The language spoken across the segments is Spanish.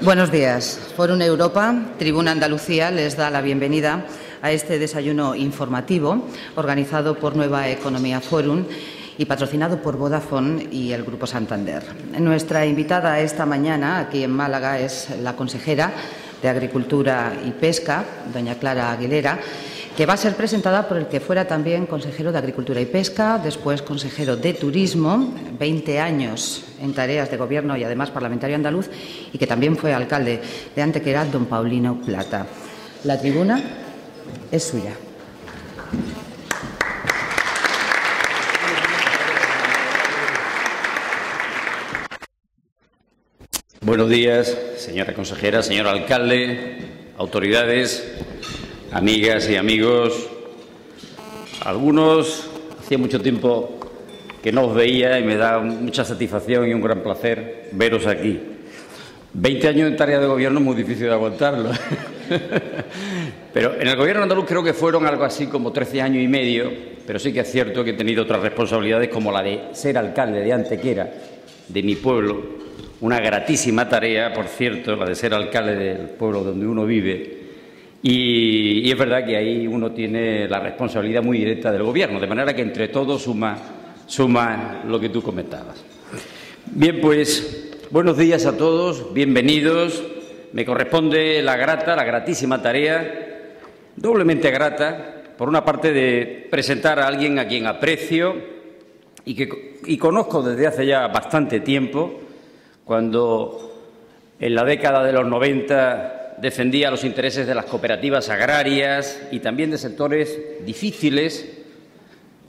Buenos días. Fórum Europa, Tribuna Andalucía, les da la bienvenida a este desayuno informativo organizado por Nueva Economía Fórum y patrocinado por Vodafone y el Grupo Santander. Nuestra invitada esta mañana aquí en Málaga es la consejera de Agricultura y Pesca, doña Clara Aguilera, que va a ser presentada por el que fuera también consejero de Agricultura y Pesca, después consejero de Turismo, 20 años en tareas de Gobierno y además parlamentario andaluz, y que también fue alcalde de Antequera, don Paulino Plata. La tribuna es suya. Buenos días, señora consejera, señor alcalde, autoridades, amigas y amigos. Algunos hacía mucho tiempo que no os veía y me da mucha satisfacción y un gran placer veros aquí. 20 años en tarea de gobierno es muy difícil de aguantarlo. Pero en el gobierno andaluz creo que fueron algo así como 13 años y medio, pero sí que es cierto que he tenido otras responsabilidades como la de ser alcalde de Antequera, de mi pueblo. Una gratísima tarea, por cierto, la de ser alcalde del pueblo donde uno vive. Y es verdad que ahí uno tiene la responsabilidad muy directa del Gobierno, de manera que entre todos suma lo que tú comentabas. Bien, pues, buenos días a todos, bienvenidos. Me corresponde la gratísima tarea, doblemente grata, por una parte de presentar a alguien a quien aprecio y conozco desde hace ya bastante tiempo, cuando en la década de los 90 defendía los intereses de las cooperativas agrarias y también de sectores difíciles,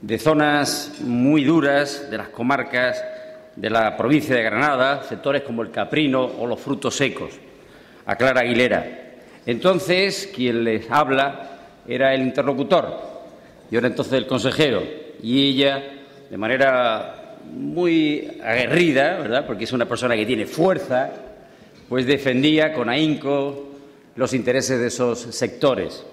de zonas muy duras, de las comarcas de la provincia de Granada, sectores como el caprino o los frutos secos, a Clara Aguilera. Entonces, quien les habla era el interlocutor, yo era entonces el consejero, y ella, de manera muy aguerrida, ¿verdad?, porque es una persona que tiene fuerza, pues defendía con ahínco los intereses de esos sectores.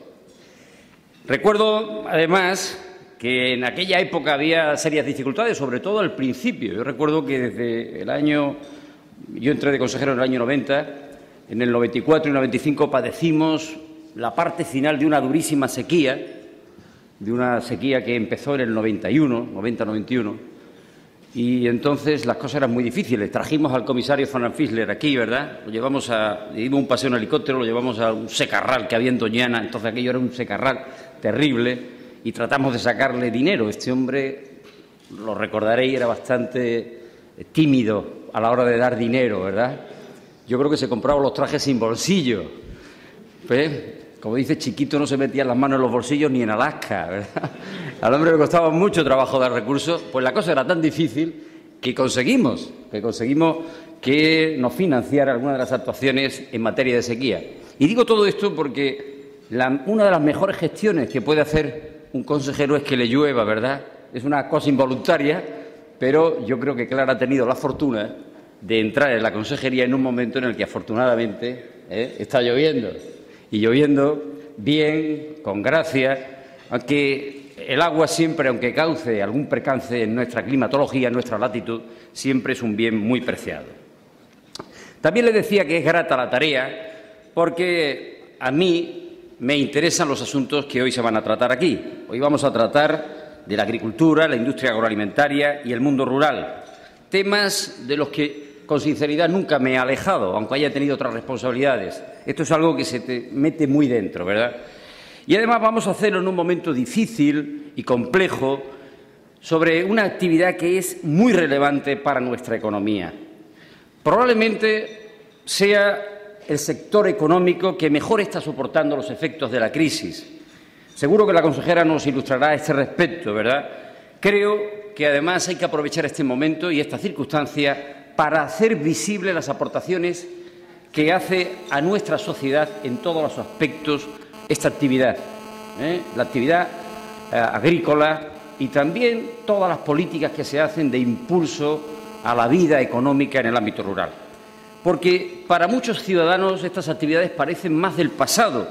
Recuerdo, además, que en aquella época había serias dificultades, sobre todo al principio. Yo recuerdo que desde el año... Yo entré de consejero en el año 90, en el 94 y 95 padecimos la parte final de una durísima sequía, que empezó en el 90-91, y entonces las cosas eran muy difíciles. Trajimos al comisario Van Fisler aquí, ¿verdad? Le dimos un paseo en helicóptero, lo llevamos a un secarral que había en Doñana, entonces aquello era un secarral terrible, y tratamos de sacarle dinero. Este hombre, lo recordaréis, era bastante tímido a la hora de dar dinero, ¿verdad? Yo creo que se compraba los trajes sin bolsillo. ¿Ves? Como dice, chiquito no se metía las manos en los bolsillos ni en Alaska, ¿verdad? Al hombre le costaba mucho trabajo dar recursos, pues la cosa era tan difícil que conseguimos que nos financiara algunas de las actuaciones en materia de sequía. Y digo todo esto porque una de las mejores gestiones que puede hacer un consejero es que le llueva, ¿verdad? Es una cosa involuntaria, pero yo creo que Clara ha tenido la fortuna de entrar en la consejería en un momento en el que afortunadamente está lloviendo. Y lloviendo bien, con gracia, aunque el agua siempre, aunque cause algún percance en nuestra climatología, en nuestra latitud, siempre es un bien muy preciado. También le decía que es grata la tarea porque a mí me interesan los asuntos que hoy se van a tratar aquí. Hoy vamos a tratar de la agricultura, la industria agroalimentaria y el mundo rural, temas de los que con sinceridad nunca me he alejado, aunque haya tenido otras responsabilidades. Esto es algo que se te mete muy dentro, ¿verdad? Y además vamos a hacerlo en un momento difícil y complejo sobre una actividad que es muy relevante para nuestra economía. Probablemente sea el sector económico que mejor está soportando los efectos de la crisis. Seguro que la consejera nos ilustrará a este respecto, ¿verdad? Creo que además hay que aprovechar este momento y esta circunstancia para hacer visibles las aportaciones que hace a nuestra sociedad en todos los aspectos esta actividad, la actividad agrícola y también todas las políticas que se hacen de impulso a la vida económica en el ámbito rural. Porque para muchos ciudadanos estas actividades parecen más del pasado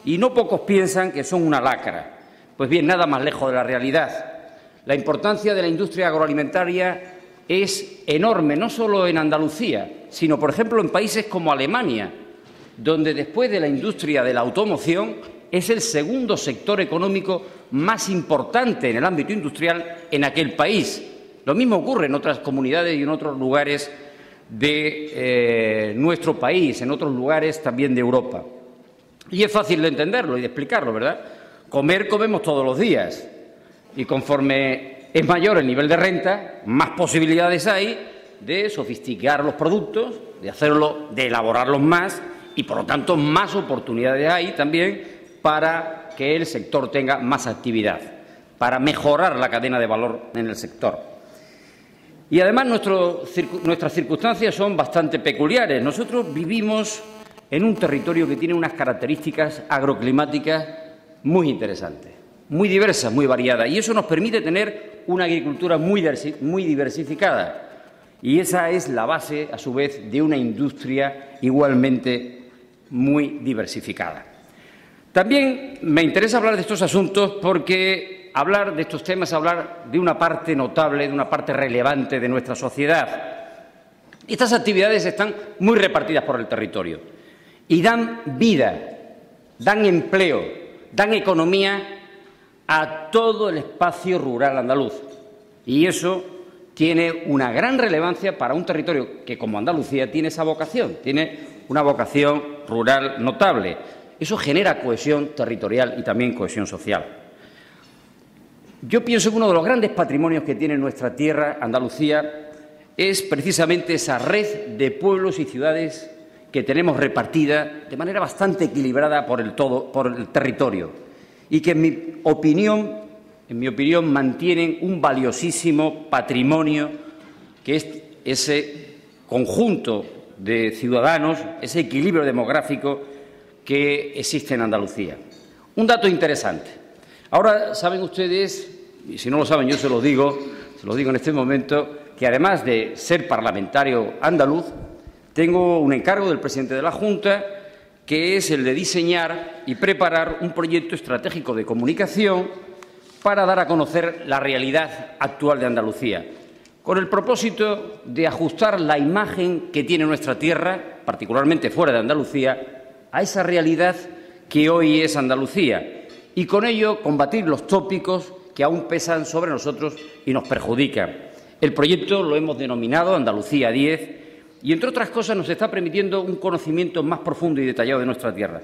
y no pocos piensan que son una lacra. Pues bien, nada más lejos de la realidad. La importancia de la industria agroalimentaria es enorme, no solo en Andalucía, sino, por ejemplo, en países como Alemania, donde después de la industria de la automoción es el segundo sector económico más importante en el ámbito industrial en aquel país. Lo mismo ocurre en otras comunidades y en otros lugares de nuestro país, en otros lugares también de Europa. Y es fácil de entenderlo y de explicarlo, ¿verdad? Comemos todos los días y conforme es mayor el nivel de renta, más posibilidades hay de sofisticar los productos, de elaborarlos más y, por lo tanto, más oportunidades hay también para que el sector tenga más actividad, para mejorar la cadena de valor en el sector. Y, además, nuestras circunstancias son bastante peculiares. Nosotros vivimos en un territorio que tiene unas características agroclimáticas muy interesantes, muy diversas, muy variadas, y eso nos permite tener una agricultura muy diversificada. Y esa es la base, a su vez, de una industria igualmente muy diversificada. También me interesa hablar de estos asuntos porque hablar de estos temas es hablar de una parte notable, de una parte relevante de nuestra sociedad. Estas actividades están muy repartidas por el territorio y dan vida, dan empleo, dan economía a todo el espacio rural andaluz. Y eso tiene una gran relevancia para un territorio que, como Andalucía, tiene esa vocación, tiene una vocación rural notable. Eso genera cohesión territorial y también cohesión social. Yo pienso que uno de los grandes patrimonios que tiene nuestra tierra, Andalucía, es precisamente esa red de pueblos y ciudades que tenemos repartida de manera bastante equilibrada por el territorio y que, en mi opinión, mantienen un valiosísimo patrimonio que es ese conjunto de ciudadanos, ese equilibrio demográfico que existe en Andalucía. Un dato interesante. Ahora saben ustedes, y si no lo saben yo se lo digo en este momento, que además de ser parlamentario andaluz, tengo un encargo del presidente de la Junta, que es el de diseñar y preparar un proyecto estratégico de comunicación para dar a conocer la realidad actual de Andalucía, con el propósito de ajustar la imagen que tiene nuestra tierra, particularmente fuera de Andalucía, a esa realidad que hoy es Andalucía, y con ello combatir los tópicos que aún pesan sobre nosotros y nos perjudican. El proyecto lo hemos denominado Andalucía 10 y, entre otras cosas, nos está permitiendo un conocimiento más profundo y detallado de nuestra tierra.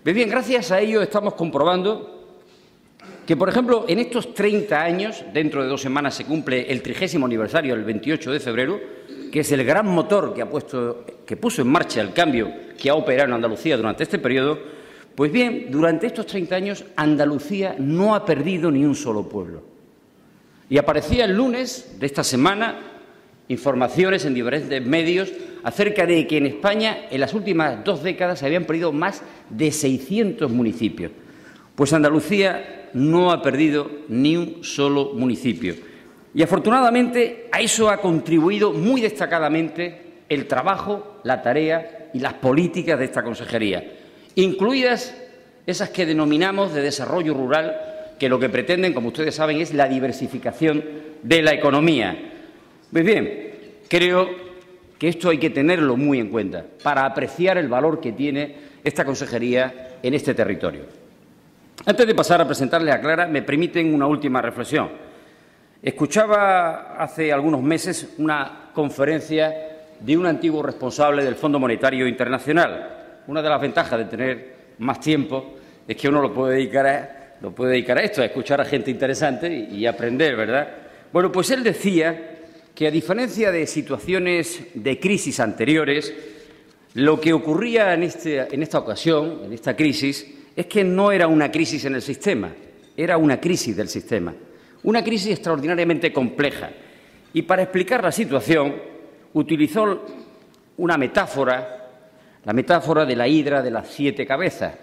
Pues bien, gracias a ello estamos comprobando que, por ejemplo, en estos 30 años, dentro de 2 semanas se cumple el 30º aniversario, el 28 de febrero, que es el gran motor que puso en marcha el cambio que ha operado en Andalucía durante este periodo. Pues bien, durante estos 30 años Andalucía no ha perdido ni un solo pueblo. Y aparecía el lunes de esta semana informaciones en diferentes medios acerca de que en España en las últimas 2 décadas se habían perdido más de 600 municipios. Pues Andalucía no ha perdido ni un solo municipio. Y afortunadamente a eso ha contribuido muy destacadamente el trabajo, la tarea y las políticas de esta consejería, incluidas esas que denominamos de desarrollo rural, que lo que pretenden, como ustedes saben, es la diversificación de la economía. Pues bien, creo que esto hay que tenerlo muy en cuenta para apreciar el valor que tiene esta consejería en este territorio. Antes de pasar a presentarles a Clara, me permiten una última reflexión. Escuchaba hace algunos meses una conferencia de un antiguo responsable del Fondo Monetario Internacional. Una de las ventajas de tener más tiempo es que uno lo puede dedicar a esto, a escuchar a gente interesante y aprender, ¿verdad? Bueno, pues él decía que, a diferencia de situaciones de crisis anteriores, lo que ocurría en esta ocasión, en esta crisis, es que no era una crisis en el sistema, era una crisis del sistema, una crisis extraordinariamente compleja. Y para explicar la situación utilizó una metáfora, la metáfora de la hidra de las 7 cabezas,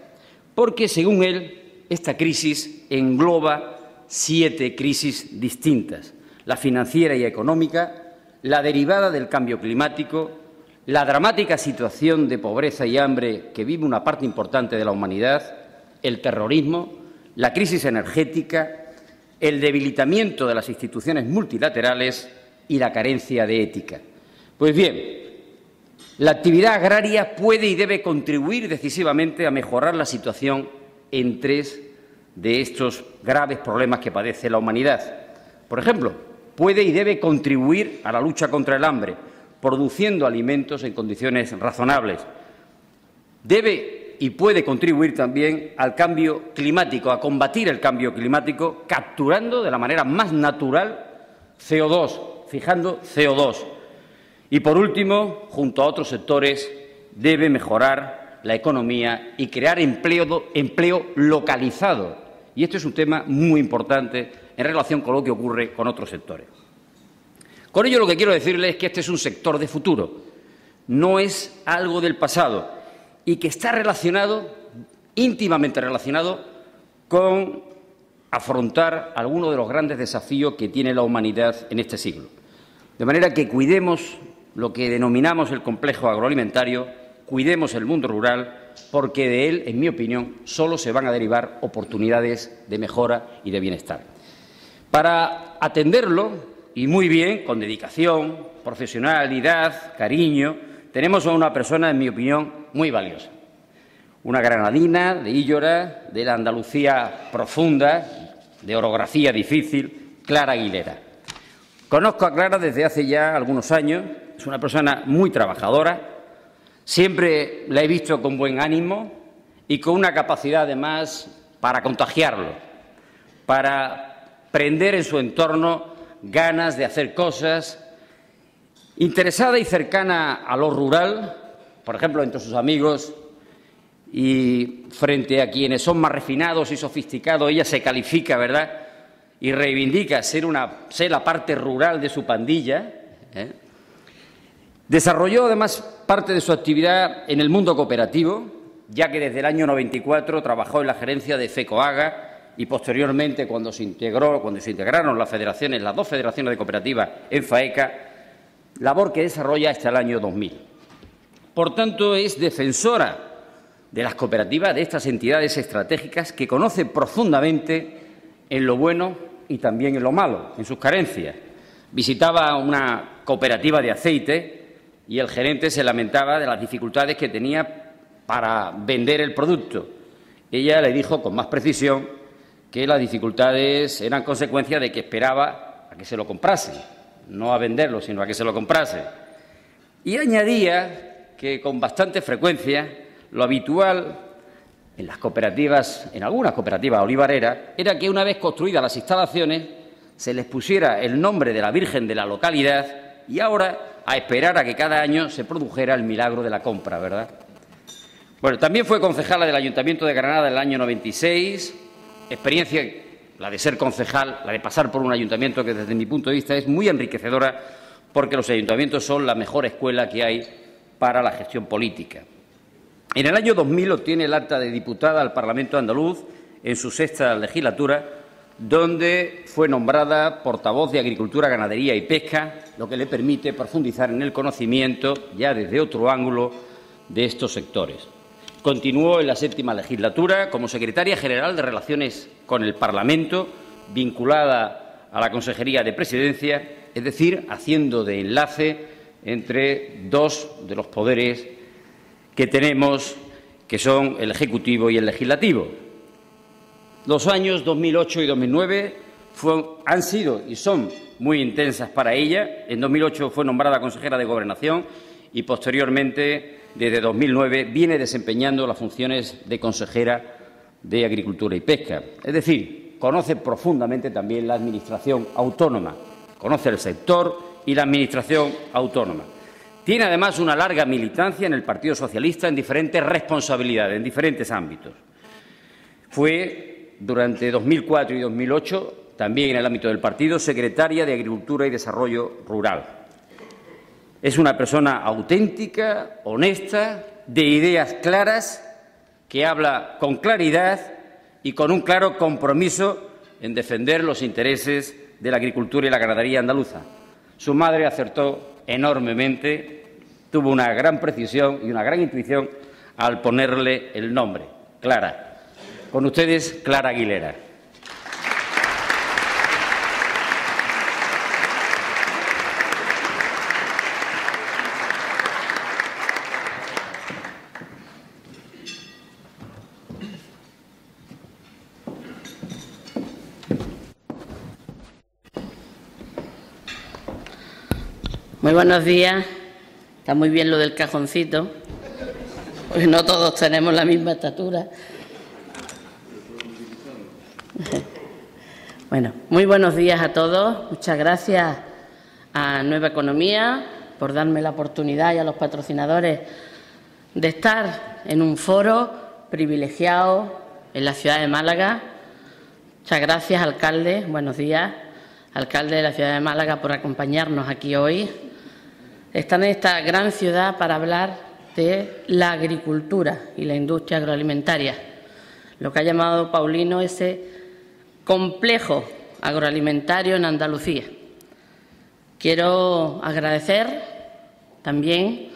porque, según él, esta crisis engloba 7 crisis distintas: la financiera y económica, la derivada del cambio climático, la dramática situación de pobreza y hambre que vive una parte importante de la humanidad, el terrorismo, la crisis energética, el debilitamiento de las instituciones multilaterales, y la carencia de ética. Pues bien, la actividad agraria puede y debe contribuir decisivamente a mejorar la situación en 3 de estos graves problemas que padece la humanidad. Por ejemplo, puede y debe contribuir a la lucha contra el hambre, produciendo alimentos en condiciones razonables. Debe y puede contribuir también al cambio climático, a combatir el cambio climático, capturando de la manera más natural CO2, fijando CO2. Y, por último, junto a otros sectores, debe mejorar la economía y crear empleo localizado. Y este es un tema muy importante en relación con lo que ocurre con otros sectores. Con ello lo que quiero decirles es que este es un sector de futuro, no es algo del pasado y que está relacionado, íntimamente relacionado, con afrontar algunos de los grandes desafíos que tiene la humanidad en este siglo. De manera que cuidemos lo que denominamos el complejo agroalimentario, cuidemos el mundo rural, porque de él, en mi opinión, solo se van a derivar oportunidades de mejora y de bienestar. Para atenderlo, y muy bien, con dedicación, profesionalidad, cariño, tenemos a una persona, en mi opinión, muy valiosa. Una granadina de Íllora, de la Andalucía profunda, de orografía difícil, Clara Aguilera. Conozco a Clara desde hace ya algunos años, es una persona muy trabajadora, siempre la he visto con buen ánimo y con una capacidad, además, para contagiarlo, para prender en su entorno ganas de hacer cosas, interesada y cercana a lo rural, por ejemplo, entre sus amigos, y frente a quienes son más refinados y sofisticados, ella se califica, ¿verdad?, y reivindica ser la parte rural de su pandilla. Desarrolló, además, parte de su actividad en el mundo cooperativo, ya que desde el año 94 trabajó en la gerencia de FECOAGA y posteriormente, cuando se integraron las dos federaciones de cooperativas en FAECA, labor que desarrolla hasta el año 2000. Por tanto, es defensora de las cooperativas, de estas entidades estratégicas que conoce profundamente en lo bueno y también en lo malo, en sus carencias. Visitaba una cooperativa de aceite y el gerente se lamentaba de las dificultades que tenía para vender el producto. Ella le dijo con más precisión que las dificultades eran consecuencia de que esperaba a que se lo comprase, no a venderlo, sino a que se lo comprase. Y añadía que con bastante frecuencia lo habitual en las cooperativas, en algunas cooperativas olivareras, era que una vez construidas las instalaciones se les pusiera el nombre de la Virgen de la localidad y ahora a esperar a que cada año se produjera el milagro de la compra, ¿verdad? Bueno, también fue concejala del Ayuntamiento de Granada en el año 96, experiencia, la de ser concejal, la de pasar por un ayuntamiento que desde mi punto de vista es muy enriquecedora porque los ayuntamientos son la mejor escuela que hay para la gestión política. En el año 2000 obtiene el acta de diputada al Parlamento andaluz en su 6ª legislatura, donde fue nombrada portavoz de Agricultura, Ganadería y Pesca, lo que le permite profundizar en el conocimiento, ya desde otro ángulo, de estos sectores. Continuó en la 7ª legislatura como secretaria general de Relaciones con el Parlamento, vinculada a la Consejería de Presidencia, es decir, haciendo de enlace entre dos de los poderes que tenemos, que son el Ejecutivo y el Legislativo. Los años 2008 y 2009 han sido y son muy intensas para ella. En 2008 fue nombrada consejera de Gobernación y, posteriormente, desde 2009, viene desempeñando las funciones de consejera de Agricultura y Pesca. Es decir, conoce profundamente también la Administración autónoma, conoce el sector y la Administración autónoma. Tiene, además, una larga militancia en el Partido Socialista en diferentes responsabilidades, en diferentes ámbitos. Fue, durante 2004 y 2008, también en el ámbito del partido, secretaria de Agricultura y Desarrollo Rural. Es una persona auténtica, honesta, de ideas claras, que habla con claridad y con un claro compromiso en defender los intereses de la agricultura y la ganadería andaluza. Su madre acertó enormemente, tuvo una gran precisión y una gran intuición al ponerle el nombre, Clara. Con ustedes, Clara Aguilera. Muy buenos días. Está muy bien lo del cajoncito, porque no todos tenemos la misma estatura. Bueno, muy buenos días a todos. Muchas gracias a Nueva Economía por darme la oportunidad y a los patrocinadores de estar en un foro privilegiado en la ciudad de Málaga. Muchas gracias, alcalde. Buenos días, alcalde de la ciudad de Málaga, por acompañarnos aquí hoy. Están en esta gran ciudad para hablar de la agricultura y la industria agroalimentaria, lo que ha llamado Paulino ese complejo agroalimentario en Andalucía. Quiero agradecer también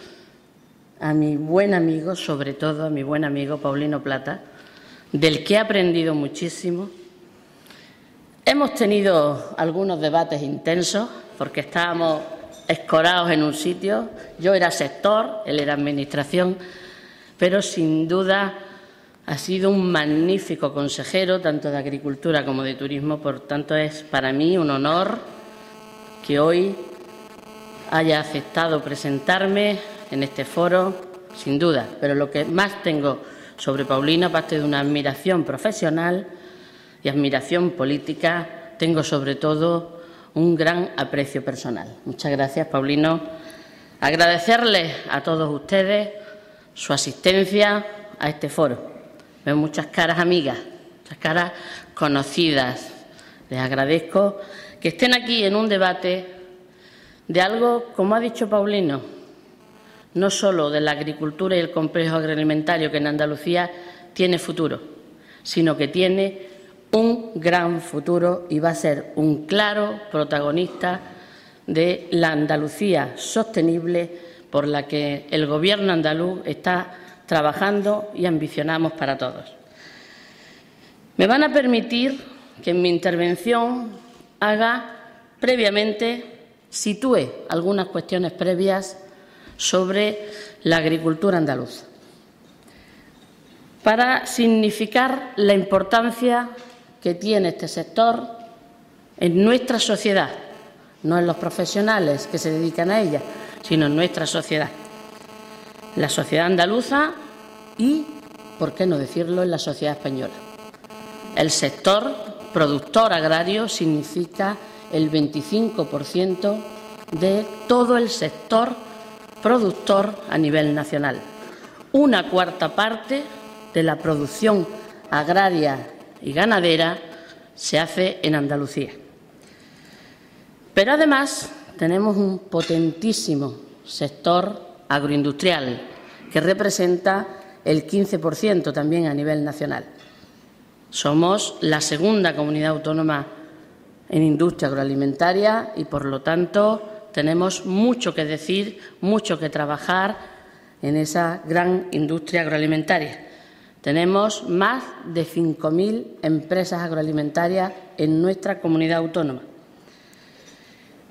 a mi buen amigo, sobre todo a mi buen amigo Paulino Plata, del que he aprendido muchísimo. Hemos tenido algunos debates intensos porque estábamos escorados en un sitio. Yo era sector, él era administración, pero sin duda ha sido un magnífico consejero, tanto de Agricultura como de Turismo. Por tanto, es para mí un honor que hoy haya aceptado presentarme en este foro, sin duda. Pero lo que más tengo sobre Paulino, aparte de una admiración profesional y admiración política, tengo sobre todo un gran aprecio personal. Muchas gracias, Paulino. Agradecerles a todos ustedes su asistencia a este foro. Veo muchas caras amigas, muchas caras conocidas. Les agradezco que estén aquí en un debate de algo, como ha dicho Paulino, no solo de la agricultura y el complejo agroalimentario, que en Andalucía tiene futuro, sino que tiene un gran futuro y va a ser un claro protagonista de la Andalucía sostenible por la que el Gobierno andaluz está trabajando y ambicionamos para todos. Me van a permitir que en mi intervención sitúe algunas cuestiones previas sobre la agricultura andaluza, para significar la importancia que tiene este sector en nuestra sociedad, no en los profesionales que se dedican a ella, sino en nuestra sociedad, la sociedad andaluza y, por qué no decirlo, en la sociedad española. El sector productor agrario significa el 25% de todo el sector productor a nivel nacional. Una cuarta parte de la producción agraria y ganadera se hace en Andalucía. Pero además tenemos un potentísimo sector agroindustrial que representa el 15% también a nivel nacional. Somos la segunda comunidad autónoma en industria agroalimentaria y, por lo tanto, tenemos mucho que decir, mucho que trabajar en esa gran industria agroalimentaria. Tenemos más de 5.000 empresas agroalimentarias en nuestra comunidad autónoma.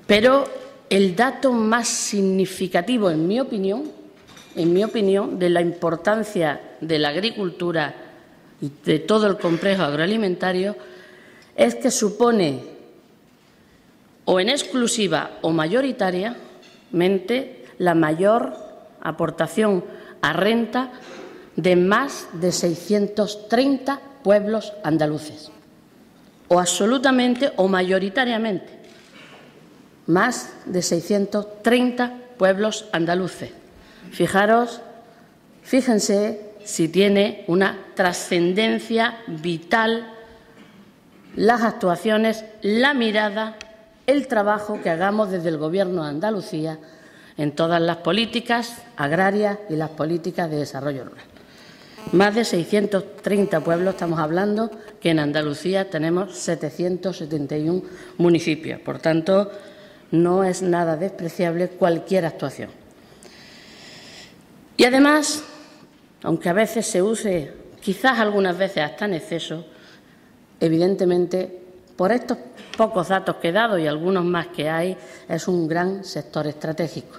Pero el dato más significativo, en mi opinión, de la importancia de la agricultura y de todo el complejo agroalimentario, es que supone, o en exclusiva o mayoritariamente, la mayor aportación a renta de más de 630 pueblos andaluces, o absolutamente o mayoritariamente, más de 630 pueblos andaluces. Fíjense si tiene una trascendencia vital las actuaciones, la mirada, el trabajo que hagamos desde el Gobierno de Andalucía en todas las políticas agrarias y las políticas de desarrollo rural. Más de 630 pueblos, estamos hablando que en Andalucía tenemos 771 municipios. Por tanto, no es nada despreciable cualquier actuación. Y además, aunque a veces se use, quizás algunas veces hasta en exceso, evidentemente, por estos pocos datos que he dado y algunos más que hay, es un gran sector estratégico.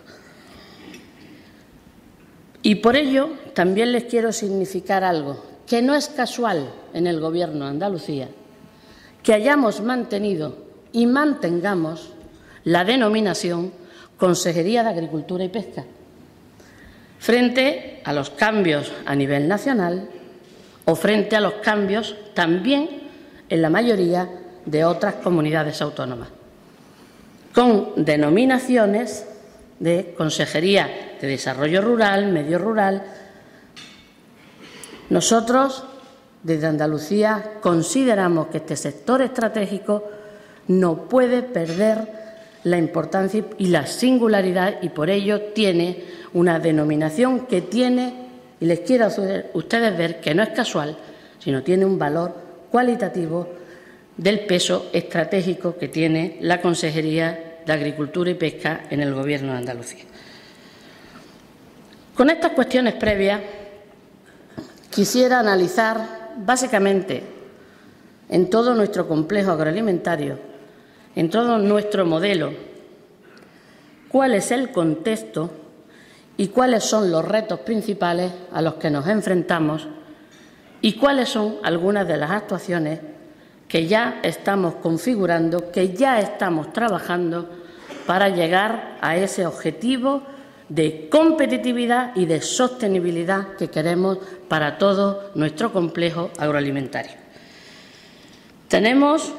Y por ello también les quiero significar algo, que no es casual en el Gobierno de Andalucía, que hayamos mantenido y mantengamos la denominación Consejería de Agricultura y Pesca, frente a los cambios a nivel nacional o frente a los cambios también en la mayoría de otras comunidades autónomas, con denominaciones de Consejería de Desarrollo Rural, Medio Rural. Nosotros, desde Andalucía, consideramos que este sector estratégico no puede perder la importancia y la singularidad, y por ello tiene una denominación que tiene, y les quiero hacer ustedes ver que no es casual, sino tiene un valor cualitativo del peso estratégico que tiene la Consejería de Agricultura y Pesca en el Gobierno de Andalucía. Con estas cuestiones previas, quisiera analizar básicamente en todo nuestro complejo agroalimentario, en todo nuestro modelo, cuál es el contexto y cuáles son los retos principales a los que nos enfrentamos y cuáles son algunas de las actuaciones que ya estamos configurando, que ya estamos trabajando para llegar a ese objetivo de competitividad y de sostenibilidad que queremos para todo nuestro complejo agroalimentario. Tenemos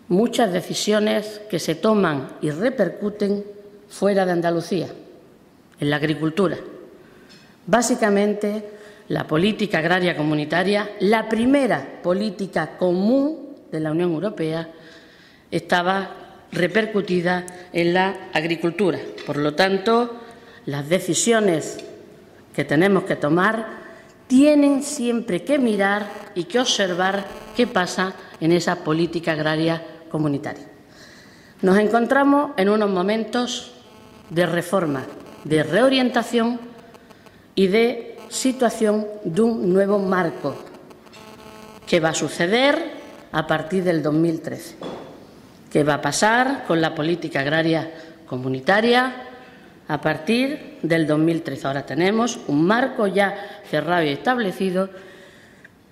muchas decisiones que se toman y repercuten fuera de Andalucía, en la agricultura. Básicamente, la política agraria comunitaria, la primera política común de la Unión Europea, estaba repercutida en la agricultura. Por lo tanto, las decisiones que tenemos que tomar tienen siempre que mirar y que observar qué pasa en esa política agraria comunitaria. Nos encontramos en unos momentos de reforma, de reorientación y de situación de un nuevo marco que va a suceder a partir del 2013. ¿Qué va a pasar con la política agraria comunitaria a partir del 2013? Ahora tenemos un marco ya cerrado y establecido,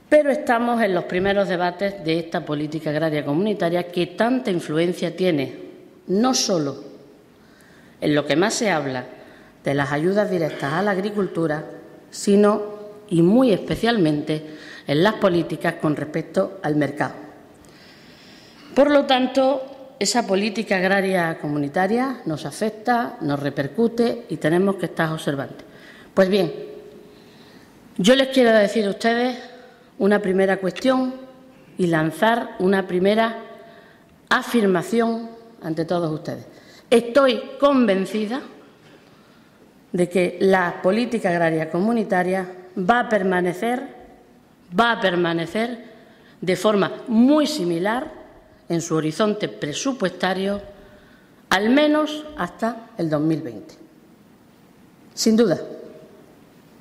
pero estamos en los primeros debates de esta política agraria comunitaria que tanta influencia tiene, no solo en lo que más se habla de las ayudas directas a la agricultura, sino y muy especialmente en las políticas con respecto al mercado. Por lo tanto, esa política agraria comunitaria nos afecta, nos repercute y tenemos que estar observantes. Pues bien, yo les quiero decir a ustedes una primera cuestión y lanzar una primera afirmación ante todos ustedes. Estoy convencida de que la política agraria comunitaria va a permanecer de forma muy similar en su horizonte presupuestario, al menos hasta el 2020. Sin duda,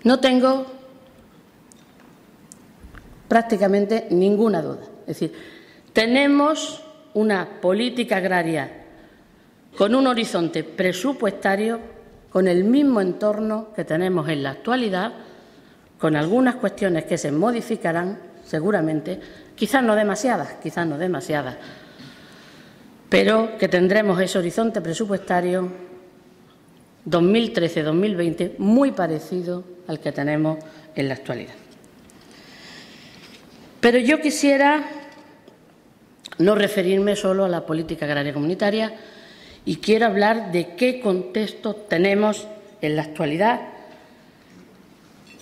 no tengo prácticamente ninguna duda. Es decir, tenemos una política agraria con un horizonte presupuestario con el mismo entorno que tenemos en la actualidad, con algunas cuestiones que se modificarán seguramente, quizás no demasiadas, pero que tendremos ese horizonte presupuestario 2013-2020 muy parecido al que tenemos en la actualidad. Pero yo quisiera no referirme solo a la política agraria comunitaria y quiero hablar de qué contexto tenemos en la actualidad,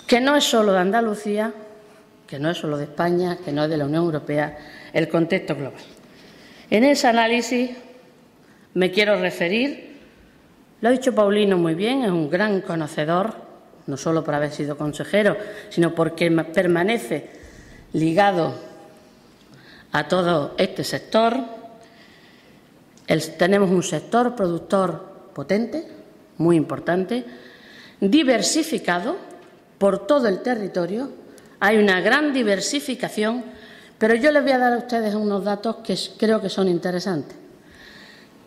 que no es solo de Andalucía, que no es solo de España, que no es de la Unión Europea, el contexto global. En ese análisis me quiero referir, lo ha dicho Paulino muy bien, es un gran conocedor, no solo por haber sido consejero, sino porque permanece ligado a todo este sector. Tenemos un sector productor potente, muy importante, diversificado por todo el territorio. Hay una gran diversificación, pero yo les voy a dar a ustedes unos datos que creo que son interesantes.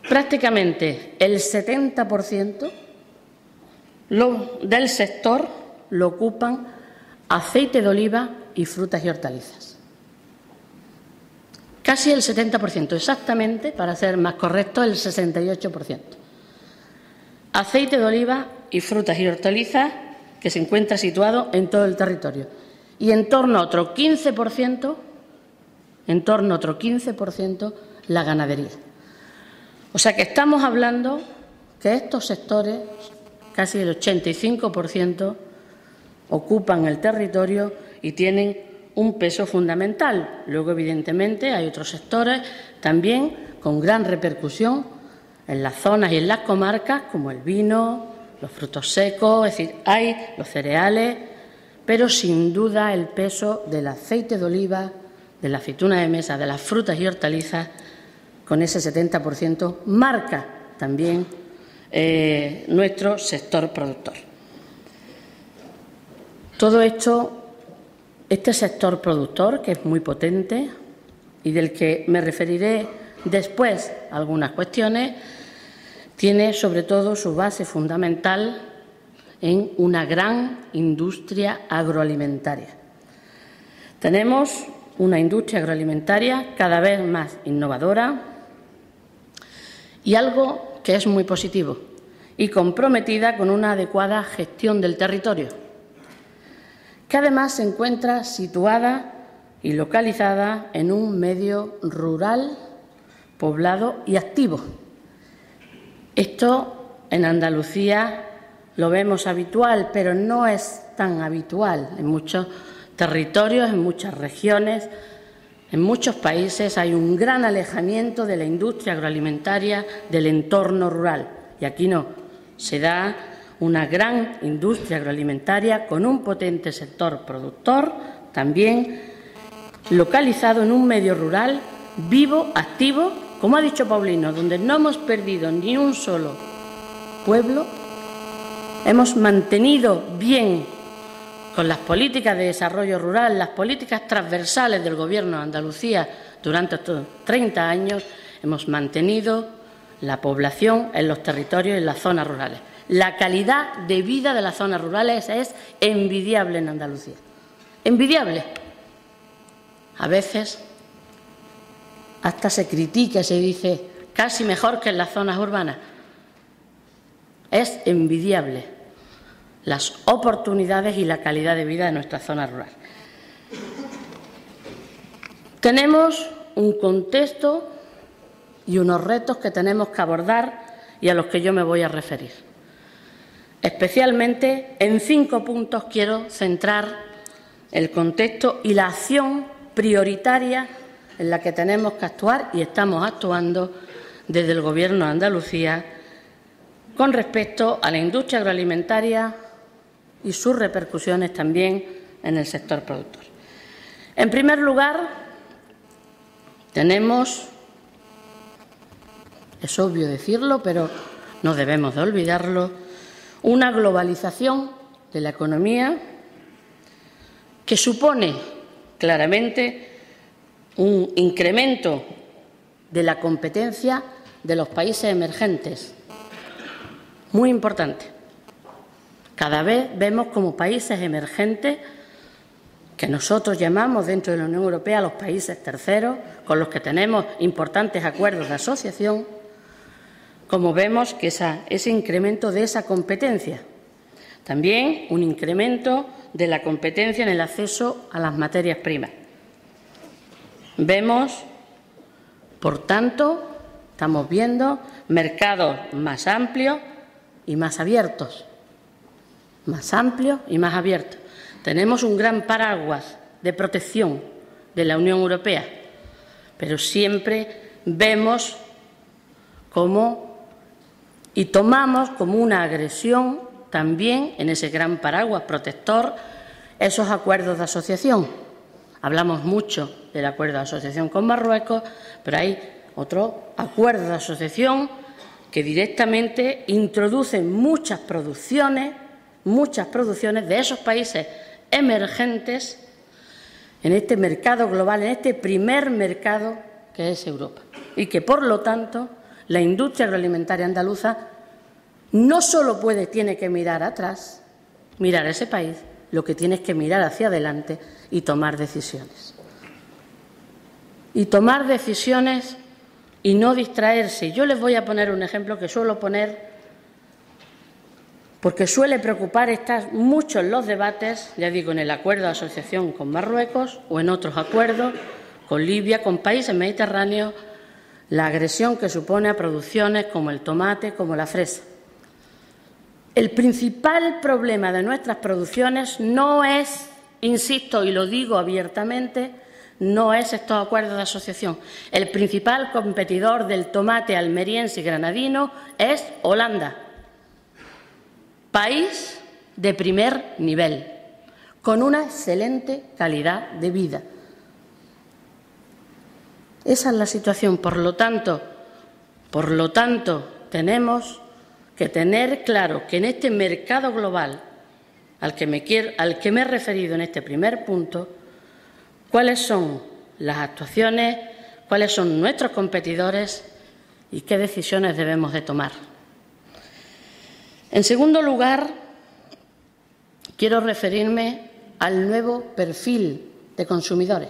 Prácticamente el 70% del sector lo ocupan aceite de oliva y frutas y hortalizas. casi el 70%, exactamente, para ser más correcto, el 68%. Aceite de oliva y frutas y hortalizas que se encuentra situado en todo el territorio. Y en torno a otro 15%, la ganadería. O sea que estamos hablando que estos sectores, casi el 85%, ocupan el territorio y tienen un peso fundamental. Luego, evidentemente, hay otros sectores también con gran repercusión en las zonas y en las comarcas, como el vino, los frutos secos, es decir, hay los cereales, pero sin duda el peso del aceite de oliva, de la aceituna de mesa, de las frutas y hortalizas, con ese 70%, marca también nuestro sector productor. Todo esto, este sector productor, que es muy potente y del que me referiré después a algunas cuestiones, tiene sobre todo su base fundamental en una gran industria agroalimentaria. Tenemos una industria agroalimentaria cada vez más innovadora y algo que es muy positivo, y comprometida con una adecuada gestión del territorio, que además se encuentra situada y localizada en un medio rural, poblado y activo. Esto en Andalucía lo vemos habitual, pero no es tan habitual. En muchos territorios, en muchas regiones, en muchos países hay un gran alejamiento de la industria agroalimentaria del entorno rural. Y aquí no, se da una gran industria agroalimentaria con un potente sector productor, también localizado en un medio rural vivo, activo, como ha dicho Paulino, donde no hemos perdido ni un solo pueblo, hemos mantenido bien con las políticas de desarrollo rural, las políticas transversales del Gobierno de Andalucía durante estos 30 años, hemos mantenido la población en los territorios y en las zonas rurales. La calidad de vida de las zonas rurales es envidiable en Andalucía. Envidiable. A veces hasta se critica, se dice casi mejor que en las zonas urbanas. Es envidiable las oportunidades y la calidad de vida de nuestra zona rural. Tenemos un contexto y unos retos que tenemos que abordar y a los que yo me voy a referir. Especialmente en 5 puntos quiero centrar el contexto y la acción prioritaria en la que tenemos que actuar y estamos actuando desde el Gobierno de Andalucía con respecto a la industria agroalimentaria y sus repercusiones también en el sector productor. En primer lugar, tenemos, es obvio decirlo, pero no debemos de olvidarlo, una globalización de la economía que supone claramente un incremento de la competencia de los países emergentes, muy importante. Cada vez vemos como países emergentes, que nosotros llamamos dentro de la Unión Europea los países terceros, con los que tenemos importantes acuerdos de asociación, como vemos que ese incremento de esa competencia. También un incremento de la competencia en el acceso a las materias primas. Vemos, por tanto, estamos viendo mercados más amplios y más abiertos. Más amplios y más abiertos. Tenemos un gran paraguas de protección de la Unión Europea, pero siempre vemos cómo y tomamos como una agresión también en ese gran paraguas protector esos acuerdos de asociación. Hablamos mucho del acuerdo de asociación con Marruecos, pero hay otro acuerdo de asociación que directamente introduce muchas producciones de esos países emergentes en este mercado global, en este primer mercado que es Europa. Y que, por lo tanto, la industria agroalimentaria andaluza no solo tiene que mirar atrás, mirar a ese país, lo que tiene es que mirar hacia adelante y tomar decisiones. y tomar decisiones y no distraerse. Yo les voy a poner un ejemplo que suelo poner porque suele preocupar, estar mucho en los debates, ya digo, en el acuerdo de asociación con Marruecos o en otros acuerdos con Libia, con países mediterráneos, la agresión que supone a producciones como el tomate, como la fresa. El principal problema de nuestras producciones no es, insisto y lo digo abiertamente, no es estos acuerdos de asociación. El principal competidor del tomate almeriense y granadino es Holanda, país de primer nivel, con una excelente calidad de vida. Esa es la situación. Por lo tanto, tenemos que tener claro que en este mercado global al que me he referido en este primer punto, cuáles son las actuaciones, cuáles son nuestros competidores y qué decisiones debemos de tomar. En segundo lugar, quiero referirme al nuevo perfil de consumidores.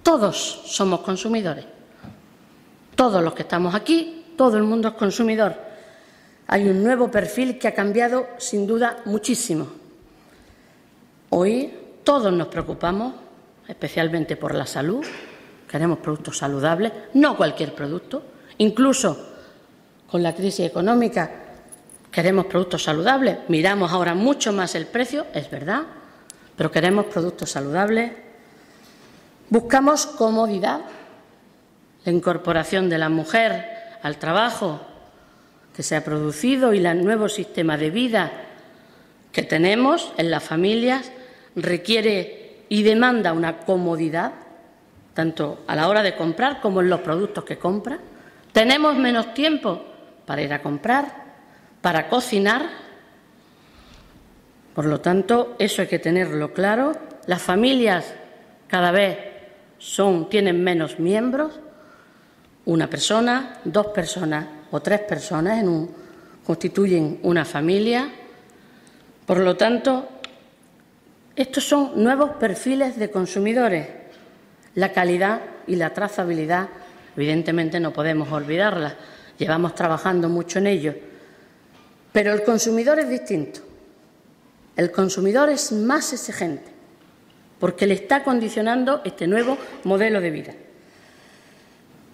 Todos somos consumidores. Todos los que estamos aquí, todo el mundo es consumidor. Hay un nuevo perfil que ha cambiado, sin duda, muchísimo. Hoy todos nos preocupamos, especialmente por la salud. Queremos productos saludables, no cualquier producto. Incluso con la crisis económica queremos productos saludables. Miramos ahora mucho más el precio, es verdad, pero queremos productos saludables. Buscamos comodidad, la incorporación de la mujer al trabajo que se ha producido y el nuevo sistema de vida que tenemos en las familias requiere y demanda una comodidad, tanto a la hora de comprar como en los productos que compra. Tenemos menos tiempo para ir a comprar, para cocinar. Por lo tanto, eso hay que tenerlo claro. Las familias cada vez tienen menos miembros, una persona, 2 personas o 3 personas constituyen una familia. Por lo tanto, estos son nuevos perfiles de consumidores. La calidad y la trazabilidad, evidentemente, no podemos olvidarlas. Llevamos trabajando mucho en ello. Pero el consumidor es distinto. El consumidor es más exigente, porque le está condicionando este nuevo modelo de vida.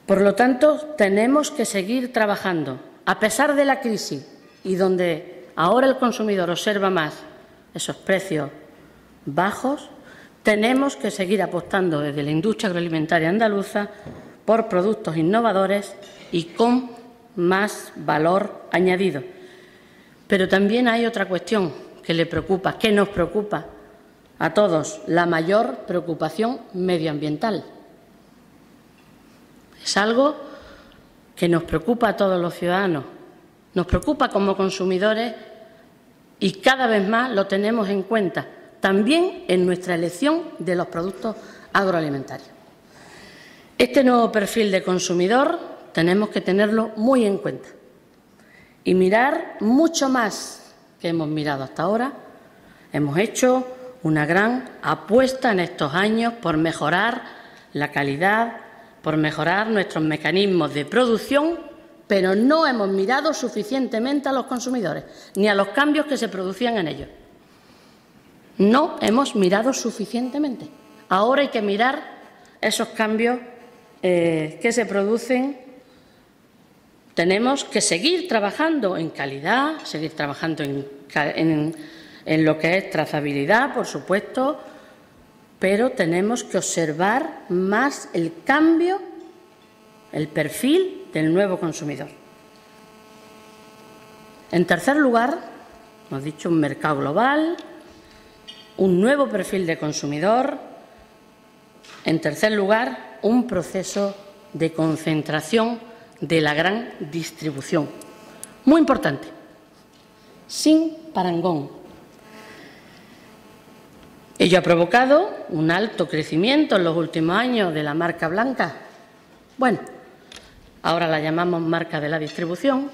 Por lo tanto, tenemos que seguir trabajando. A pesar de la crisis y donde ahora el consumidor observa más esos precios bajos, tenemos que seguir apostando desde la industria agroalimentaria andaluza por productos innovadores y con más valor añadido. Pero también hay otra cuestión que le preocupa, que nos preocupa a todos, la mayor preocupación medioambiental. Es algo que nos preocupa a todos los ciudadanos, nos preocupa como consumidores y cada vez más lo tenemos en cuenta, también en nuestra elección de los productos agroalimentarios. Este nuevo perfil de consumidor tenemos que tenerlo muy en cuenta y mirar mucho más que hemos mirado hasta ahora. Hemos hecho una gran apuesta en estos años por mejorar la calidad, por mejorar nuestros mecanismos de producción, pero no hemos mirado suficientemente a los consumidores ni a los cambios que se producían en ellos. No hemos mirado suficientemente. Ahora hay que mirar esos cambios que se producen. Tenemos que seguir trabajando en calidad, seguir trabajando en lo que es trazabilidad, por supuesto, pero tenemos que observar más el cambio, el perfil del nuevo consumidor. En tercer lugar, hemos dicho un mercado global, un nuevo perfil de consumidor. En tercer lugar, un proceso de concentración de la gran distribución. Muy importante, sin parangón. Ello ha provocado un alto crecimiento en los últimos años de la marca blanca. Bueno, ahora la llamamos marca de la distribución.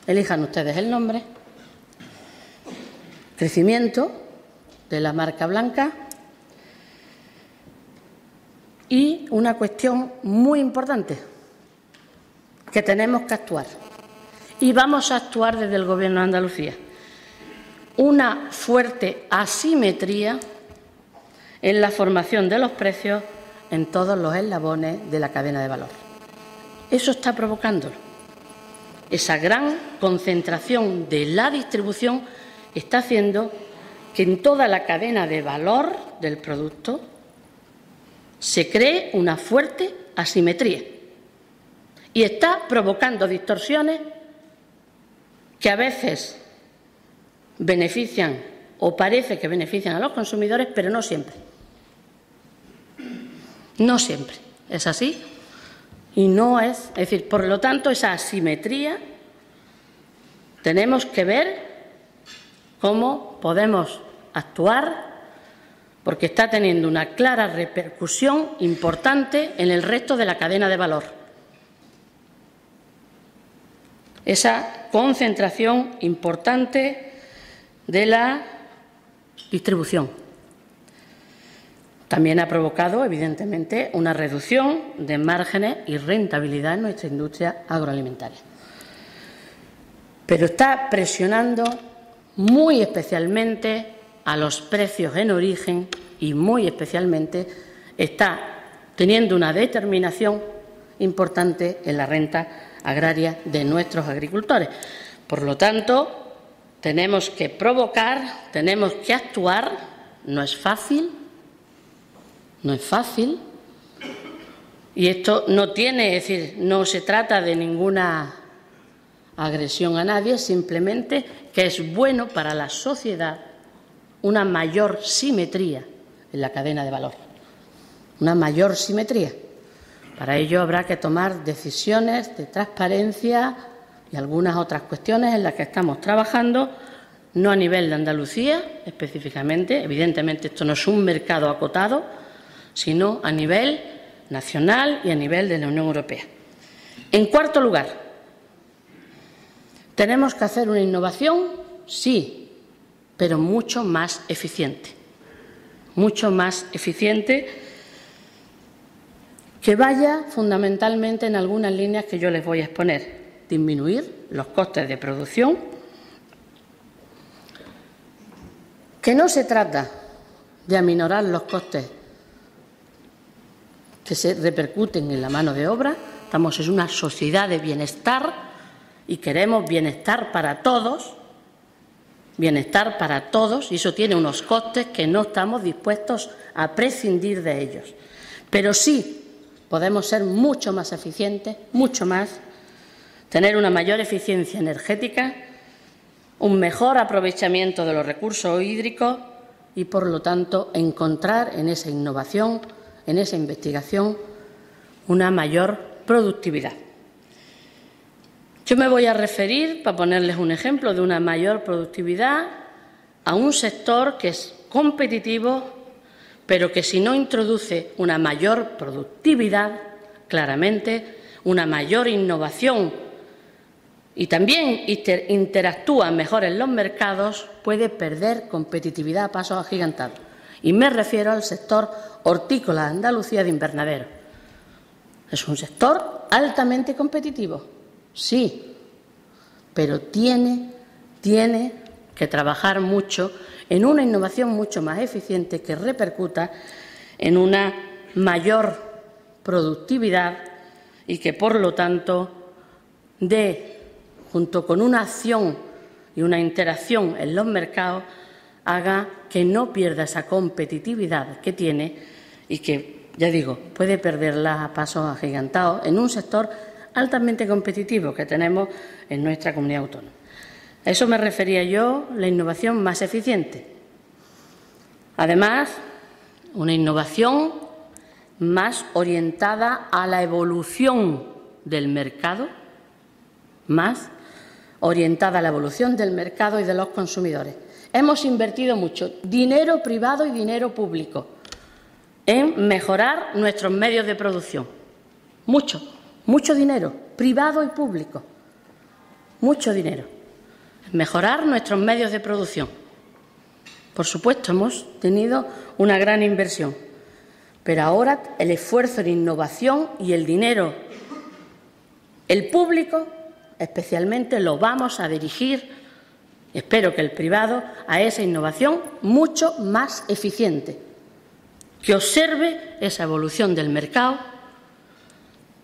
Elijan ustedes el nombre. Crecimiento de la marca blanca. Y una cuestión muy importante, que tenemos que actuar. Y vamos a actuar desde el Gobierno de Andalucía. Una fuerte asimetría en la formación de los precios en todos los eslabones de la cadena de valor. Eso está provocando. Esa gran concentración de la distribución está haciendo que en toda la cadena de valor del producto se cree una fuerte asimetría y está provocando distorsiones que a veces benefician o parece que benefician a los consumidores, pero no siempre. No siempre es así y no es decir, por lo tanto, esa asimetría tenemos que ver cómo podemos actuar, porque está teniendo una clara repercusión importante en el resto de la cadena de valor. Esa concentración importante de la distribución. También ha provocado, evidentemente, una reducción de márgenes y rentabilidad en nuestra industria agroalimentaria. Pero está presionando muy especialmente a los precios en origen y muy especialmente está teniendo una determinación importante en la renta agraria de nuestros agricultores. Por lo tanto, tenemos que provocar, tenemos que actuar. No es fácil, y esto no tiene, es decir, no se trata de ninguna agresión a nadie, simplemente que es bueno para la sociedad una mayor simetría en la cadena de valor, una mayor simetría. Para ello habrá que tomar decisiones de transparencia y algunas otras cuestiones en las que estamos trabajando, no a nivel de Andalucía específicamente, evidentemente esto no es un mercado acotado, sino a nivel nacional y a nivel de la Unión Europea. En cuarto lugar, tenemos que hacer una innovación, sí, pero mucho más eficiente, que vaya fundamentalmente en algunas líneas que yo les voy a exponer. Disminuir los costes de producción, que no se trata de aminorar los costes que se repercuten en la mano de obra. Estamos en una sociedad de bienestar y queremos bienestar para todos, y eso tiene unos costes que no estamos dispuestos a prescindir de ellos. Pero sí podemos ser mucho más eficientes, mucho más, tener una mayor eficiencia energética, un mejor aprovechamiento de los recursos hídricos y, por lo tanto, encontrar en esa innovación, en esa investigación, una mayor productividad. Yo me voy a referir, para ponerles un ejemplo de una mayor productividad, a un sector que es competitivo, pero que si no introduce una mayor productividad, claramente, una mayor innovación y también interactúa mejor en los mercados, puede perder competitividad a pasos agigantados. Y me refiero al sector hortícola de Andalucía de invernadero. Es un sector altamente competitivo, sí, pero tiene que trabajar mucho en una innovación mucho más eficiente que repercuta en una mayor productividad y que, por lo tanto, junto con una acción y una interacción en los mercados, haga que no pierda esa competitividad que tiene y que, ya digo, puede perderla a pasos agigantados en un sector altamente competitivo que tenemos en nuestra comunidad autónoma. A eso me refería yo, la innovación más eficiente. Además, una innovación más orientada a la evolución del mercado, más orientada a la evolución del mercado y de los consumidores. Hemos invertido mucho dinero privado y dinero público en mejorar nuestros medios de producción. Mucho dinero, privado y público. Mucho dinero. Mejorar nuestros medios de producción. Por supuesto, hemos tenido una gran inversión. Pero ahora el esfuerzo en innovación y el dinero, el público especialmente, lo vamos a dirigir, espero que el privado, a esa innovación mucho más eficiente, que observe esa evolución del mercado.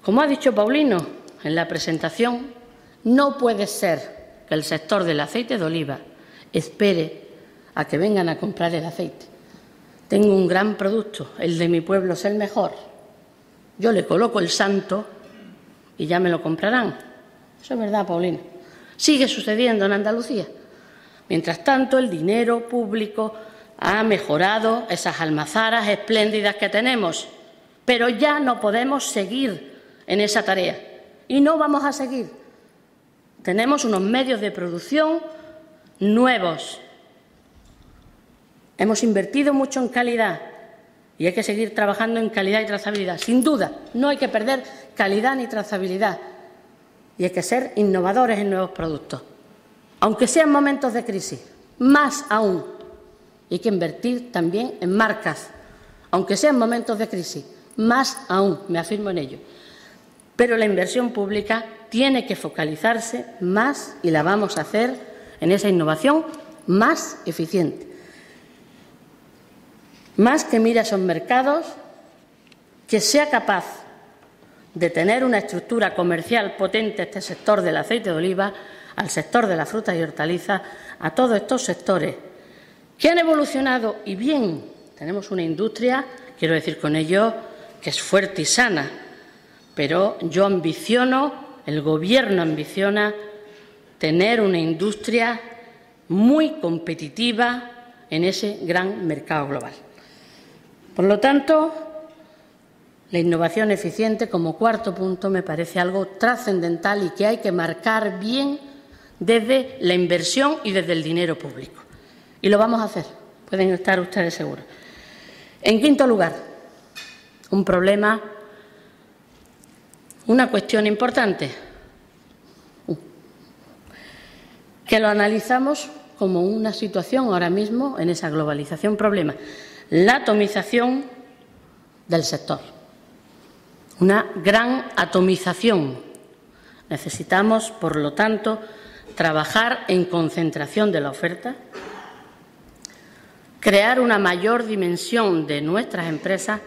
Como ha dicho Paulino en la presentación, no puede ser que el sector del aceite de oliva espere a que vengan a comprar el aceite. Tengo un gran producto, el de mi pueblo es el mejor. Yo le coloco el santo y ya me lo comprarán. Eso es verdad, Paulino. Sigue sucediendo en Andalucía. Mientras tanto, el dinero público ha mejorado esas almazaras espléndidas que tenemos, pero ya no podemos seguir en esa tarea y no vamos a seguir. Tenemos unos medios de producción nuevos. Hemos invertido mucho en calidad y hay que seguir trabajando en calidad y trazabilidad. Sin duda, no hay que perder calidad ni trazabilidad y hay que ser innovadores en nuevos productos. Aunque sean momentos de crisis, más aún, hay que invertir también en marcas. Aunque sean momentos de crisis, más aún, me afirmo en ello. Pero la inversión pública tiene que focalizarse más, y la vamos a hacer, en esa innovación más eficiente. Más que mire a esos mercados, que sea capaz de tener una estructura comercial potente este sector del aceite de oliva, al sector de las frutas y hortalizas, a todos estos sectores que han evolucionado y bien. Tenemos una industria, quiero decir con ello, que es fuerte y sana, pero yo ambiciono, el Gobierno ambiciona tener una industria muy competitiva en ese gran mercado global. Por lo tanto, la innovación eficiente, como cuarto punto, me parece algo trascendental y que hay que marcar bien desde la inversión y desde el dinero público. Y lo vamos a hacer, pueden estar ustedes seguros. En quinto lugar, un problema, una cuestión importante, que lo analizamos como una situación ahora mismo en esa globalización, problema, la atomización del sector. Una gran atomización. Necesitamos, por lo tanto, trabajar en concentración de la oferta, crear una mayor dimensión de nuestras empresas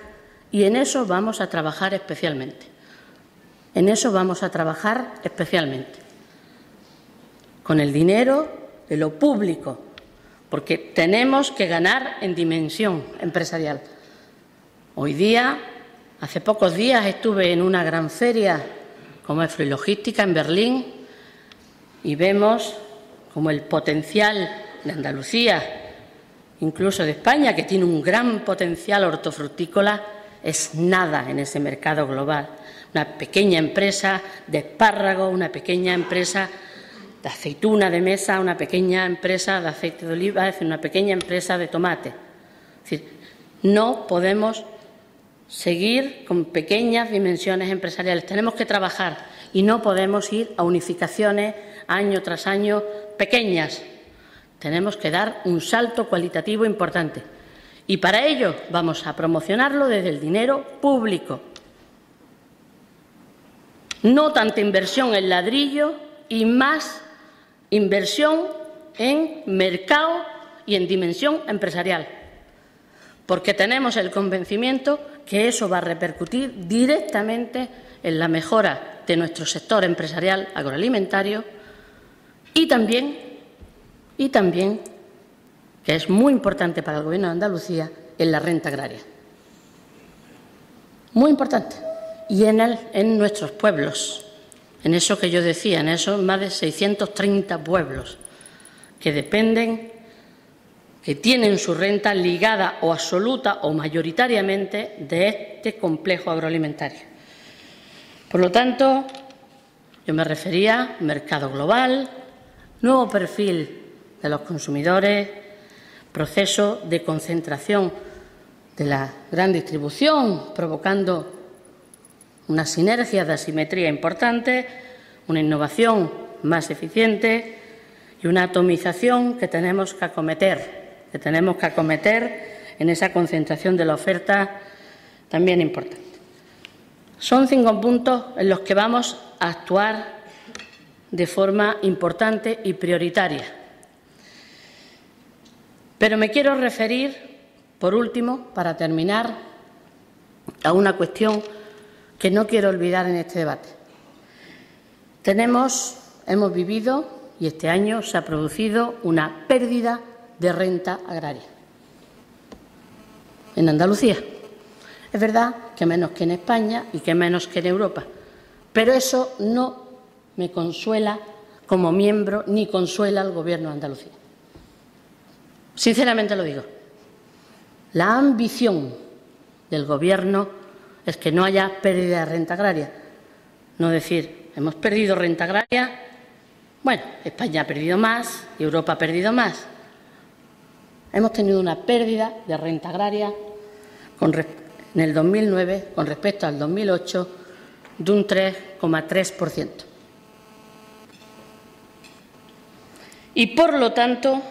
y en eso vamos a trabajar especialmente. En eso vamos a trabajar especialmente. Con el dinero de lo público, porque tenemos que ganar en dimensión empresarial. Hoy día, hace pocos días, estuve en una gran feria como es Logística en Berlín y vemos como el potencial de Andalucía, incluso de España, que tiene un gran potencial hortofrutícola, es nada en ese mercado global. Una pequeña empresa de espárragos, una pequeña empresa de aceituna de mesa, una pequeña empresa de aceite de oliva, es decir, una pequeña empresa de tomate. Es decir, no podemos seguir con pequeñas dimensiones empresariales. Tenemos que trabajar y no podemos ir a unificaciones año tras año pequeñas. Tenemos que dar un salto cualitativo importante. Y para ello vamos a promocionarlo desde el dinero público. No tanta inversión en ladrillo y más inversión en mercado y en dimensión empresarial. Porque tenemos el convencimiento que eso va a repercutir directamente en la mejora de nuestro sector empresarial agroalimentario y también, que es muy importante para el Gobierno de Andalucía, en la renta agraria. Muy importante. Y en nuestros pueblos, en eso que yo decía, en esos más de 630 pueblos que dependen, que tienen su renta ligada o absoluta o mayoritariamente de este complejo agroalimentario. Por lo tanto, yo me refería al mercado global, nuevo perfil de los consumidores, proceso de concentración de la gran distribución, provocando una sinergia de asimetría importante, una innovación más eficiente y una atomización que tenemos que acometer en esa concentración de la oferta también importante. Son 5 puntos en los que vamos a actuar de forma importante y prioritaria. Pero me quiero referir, por último, para terminar, a una cuestión que no quiero olvidar en este debate. Hemos vivido, y este año se ha producido, una pérdida de renta agraria en Andalucía. Es verdad que menos que en España y que menos que en Europa, pero eso no me consuela como miembro ni consuela al Gobierno de Andalucía. Sinceramente lo digo. La ambición del Gobierno es que no haya pérdida de renta agraria. No decir, hemos perdido renta agraria, bueno, España ha perdido más y Europa ha perdido más. Hemos tenido una pérdida de renta agraria en el 2009 con respecto al 2008 de un 3,3%. Y, por lo tanto,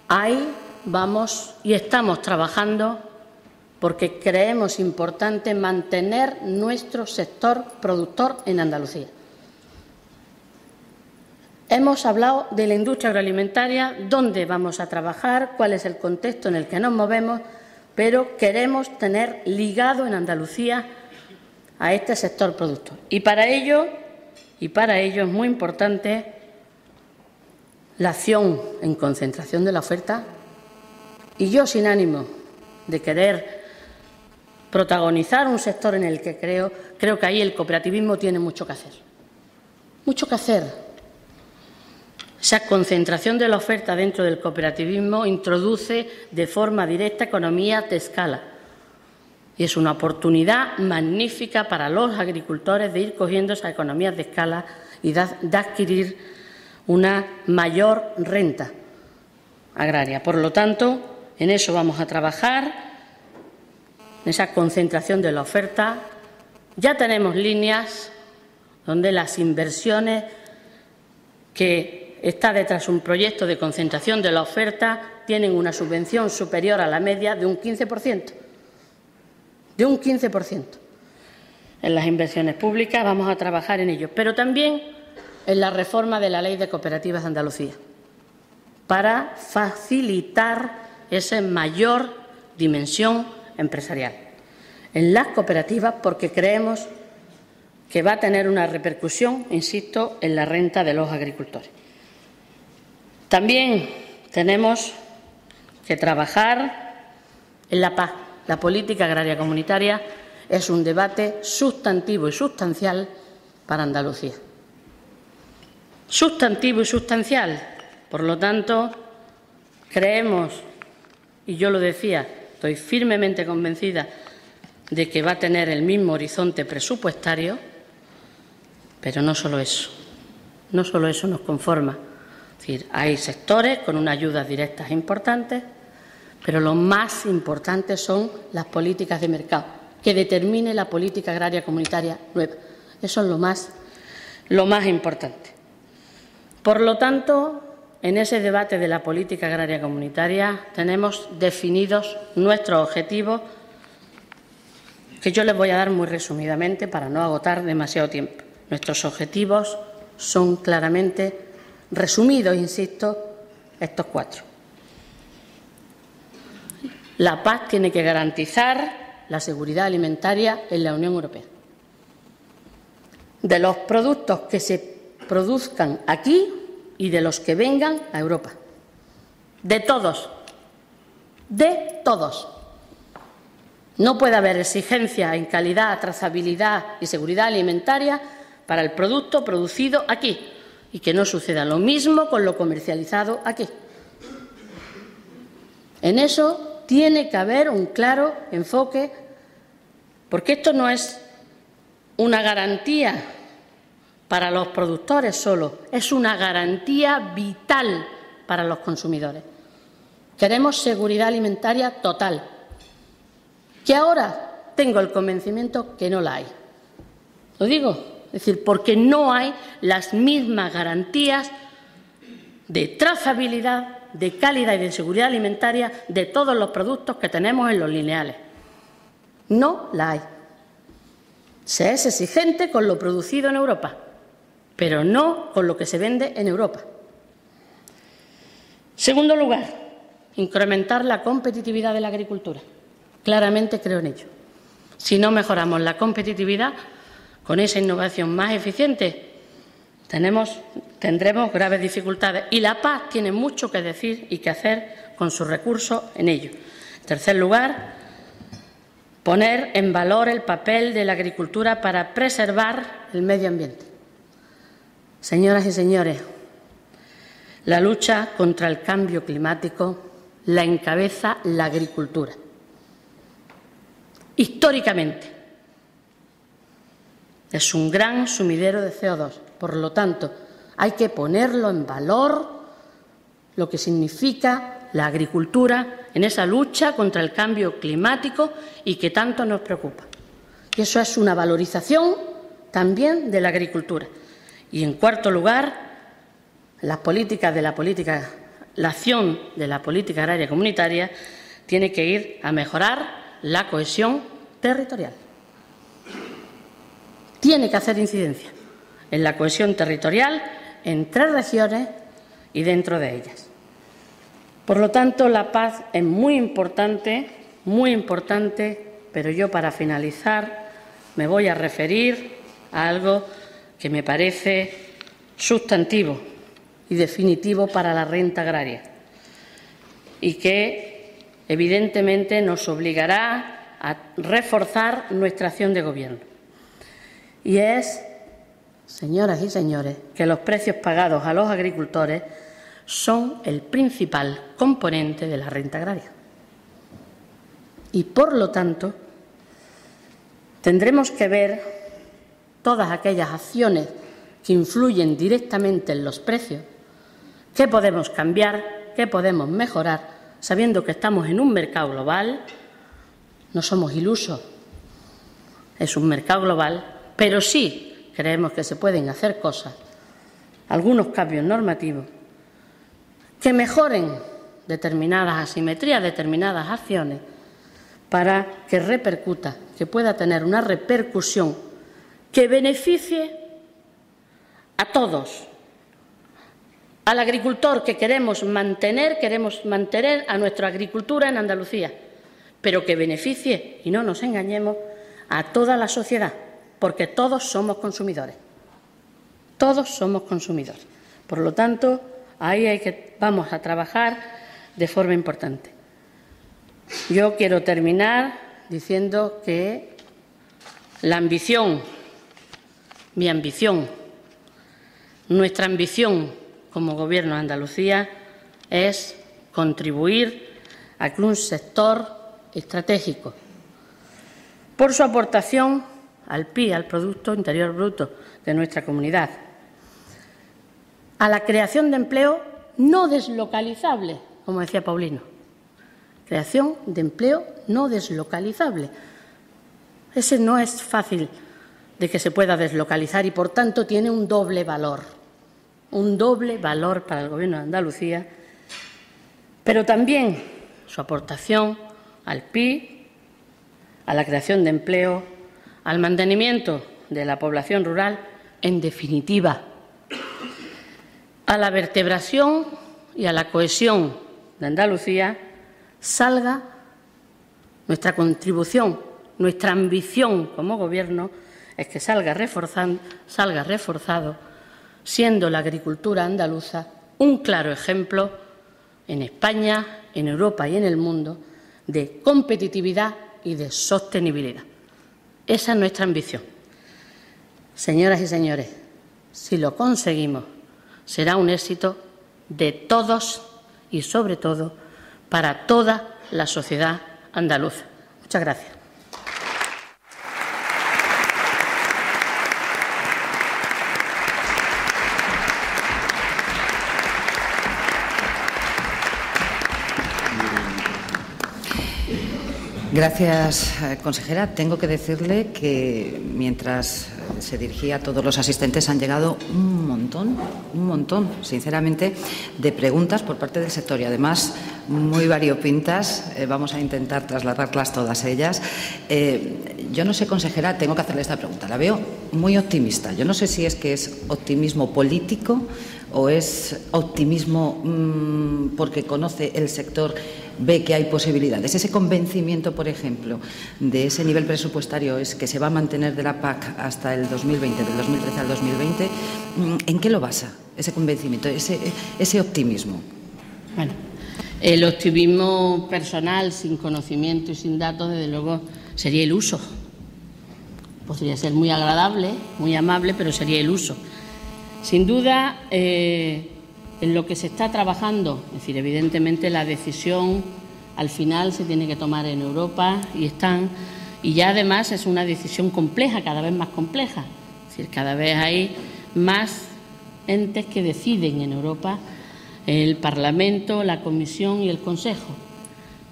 ahí vamos y estamos trabajando porque creemos importante mantener nuestro sector productor en Andalucía. Hemos hablado de la industria agroalimentaria, dónde vamos a trabajar, cuál es el contexto en el que nos movemos, pero queremos tener ligado en Andalucía a este sector productor. Y para ello es muy importante la acción en concentración de la oferta, y yo, sin ánimo de querer protagonizar un sector en el que creo que ahí el cooperativismo tiene mucho que hacer. Mucho que hacer. Esa concentración de la oferta dentro del cooperativismo introduce de forma directa economías de escala. Y es una oportunidad magnífica para los agricultores de ir cogiendo esas economías de escala y de adquirir una mayor renta agraria. Por lo tanto, en eso vamos a trabajar, en esa concentración de la oferta. Ya tenemos líneas donde las inversiones que está detrás un proyecto de concentración de la oferta tienen una subvención superior a la media de un 15%. De un 15%. En las inversiones públicas vamos a trabajar en ello, pero también en la reforma de la Ley de Cooperativas de Andalucía, para facilitar esa mayor dimensión empresarial en las cooperativas, porque creemos que va a tener una repercusión, insisto, en la renta de los agricultores. También tenemos que trabajar en la PAC. La política agraria comunitaria es un debate sustantivo y sustancial para Andalucía. Sustantivo y sustancial. Por lo tanto, creemos, y yo lo decía, estoy firmemente convencida de que va a tener el mismo horizonte presupuestario, pero no solo eso. No solo eso nos conforma. Es decir, hay sectores con unas ayudas directas importantes, pero lo más importante son las políticas de mercado, que determine la política agraria comunitaria nueva. Eso es lo más importante. Por lo tanto, en ese debate de la política agraria comunitaria tenemos definidos nuestros objetivos, que yo les voy a dar muy resumidamente para no agotar demasiado tiempo. Nuestros objetivos son claramente resumidos, insisto, estos 4. La PAC tiene que garantizar la seguridad alimentaria en la Unión Europea. De los productos que se produzcan aquí y de los que vengan a Europa. De todos. De todos. No puede haber exigencia en calidad, trazabilidad y seguridad alimentaria para el producto producido aquí y que no suceda lo mismo con lo comercializado aquí. En eso tiene que haber un claro enfoque, porque esto no es una garantía para los productores solo, es una garantía vital para los consumidores. Queremos seguridad alimentaria total, que ahora tengo el convencimiento que no la hay. Lo digo, es decir, porque no hay las mismas garantías de trazabilidad, de calidad y de seguridad alimentaria de todos los productos que tenemos en los lineales. No la hay. Se es exigente con lo producido en Europa, pero no con lo que se vende en Europa. Segundo lugar, incrementar la competitividad de la agricultura. Claramente creo en ello. Si no mejoramos la competitividad, con esa innovación más eficiente, tendremos graves dificultades. Y la PAC tiene mucho que decir y que hacer con sus recursos en ello. En tercer lugar, poner en valor el papel de la agricultura para preservar el medio ambiente. Señoras y señores, la lucha contra el cambio climático la encabeza la agricultura. Históricamente, es un gran sumidero de CO2. Por lo tanto, hay que ponerlo en valor, lo que significa la agricultura en esa lucha contra el cambio climático y que tanto nos preocupa. Y eso es una valorización también de la agricultura. Y, en cuarto lugar, la acción de la política agraria comunitaria tiene que ir a mejorar la cohesión territorial. Tiene que hacer incidencia en la cohesión territorial entre regiones y dentro de ellas. Por lo tanto, la paz es muy importante, pero yo, para finalizar, me voy a referir a algo que me parece sustantivo y definitivo para la renta agraria y que, evidentemente, nos obligará a reforzar nuestra acción de gobierno. Y es, señoras y señores, que los precios pagados a los agricultores son el principal componente de la renta agraria. Y, por lo tanto, tendremos que ver todas aquellas acciones que influyen directamente en los precios, qué podemos cambiar, qué podemos mejorar, sabiendo que estamos en un mercado global. No somos ilusos, es un mercado global, pero sí creemos que se pueden hacer cosas, algunos cambios normativos, que mejoren determinadas asimetrías, determinadas acciones, para que repercuta, que pueda tener una repercusión que beneficie a todos. Al agricultor que queremos mantener a nuestra agricultura en Andalucía, pero que beneficie, y no nos engañemos, a toda la sociedad, porque todos somos consumidores. Todos somos consumidores. Por lo tanto, ahí vamos a trabajar de forma importante. Yo quiero terminar diciendo que la ambición, mi ambición, nuestra ambición como Gobierno de Andalucía es contribuir a que un sector estratégico, por su aportación al PIB, al Producto Interior Bruto de nuestra comunidad, a la creación de empleo no deslocalizable, como decía Paulino, creación de empleo no deslocalizable. Ese no es fácil de que se pueda deslocalizar y, por tanto, tiene un doble valor para el Gobierno de Andalucía, pero también su aportación al PIB, a la creación de empleo, al mantenimiento de la población rural, en definitiva, a la vertebración y a la cohesión de Andalucía, salga nuestra contribución, nuestra ambición como Gobierno es que salga reforzado, siendo la agricultura andaluza un claro ejemplo en España, en Europa y en el mundo de competitividad y de sostenibilidad. Esa es nuestra ambición. Señoras y señores, si lo conseguimos, será un éxito de todos y, sobre todo, para toda la sociedad andaluza. Muchas gracias. Gracias, consejera. Tengo que decirle que mientras se dirigía a todos los asistentes han llegado un montón, sinceramente, de preguntas por parte del sector y además muy variopintas. Vamos a intentar trasladarlas todas ellas. Yo no sé, consejera, tengo que hacerle esta pregunta. La veo muy optimista. Yo no sé si es que es optimismo político o es optimismo porque conoce el sector, ve que hay posibilidades. Ese convencimiento, por ejemplo, de ese nivel presupuestario es que se va a mantener de la PAC hasta el 2020, del 2013 al 2020. ¿En qué lo basa ese convencimiento, ese optimismo? Bueno, el optimismo personal, sin conocimiento y sin datos, desde luego, sería iluso. Podría ser muy agradable, muy amable, pero sería iluso. Sin duda, en lo que se está trabajando, es decir, evidentemente la decisión al final se tiene que tomar en Europa y ya además es una decisión compleja, cada vez más compleja. Es decir, cada vez hay más entes que deciden en Europa, el Parlamento, la Comisión y el Consejo.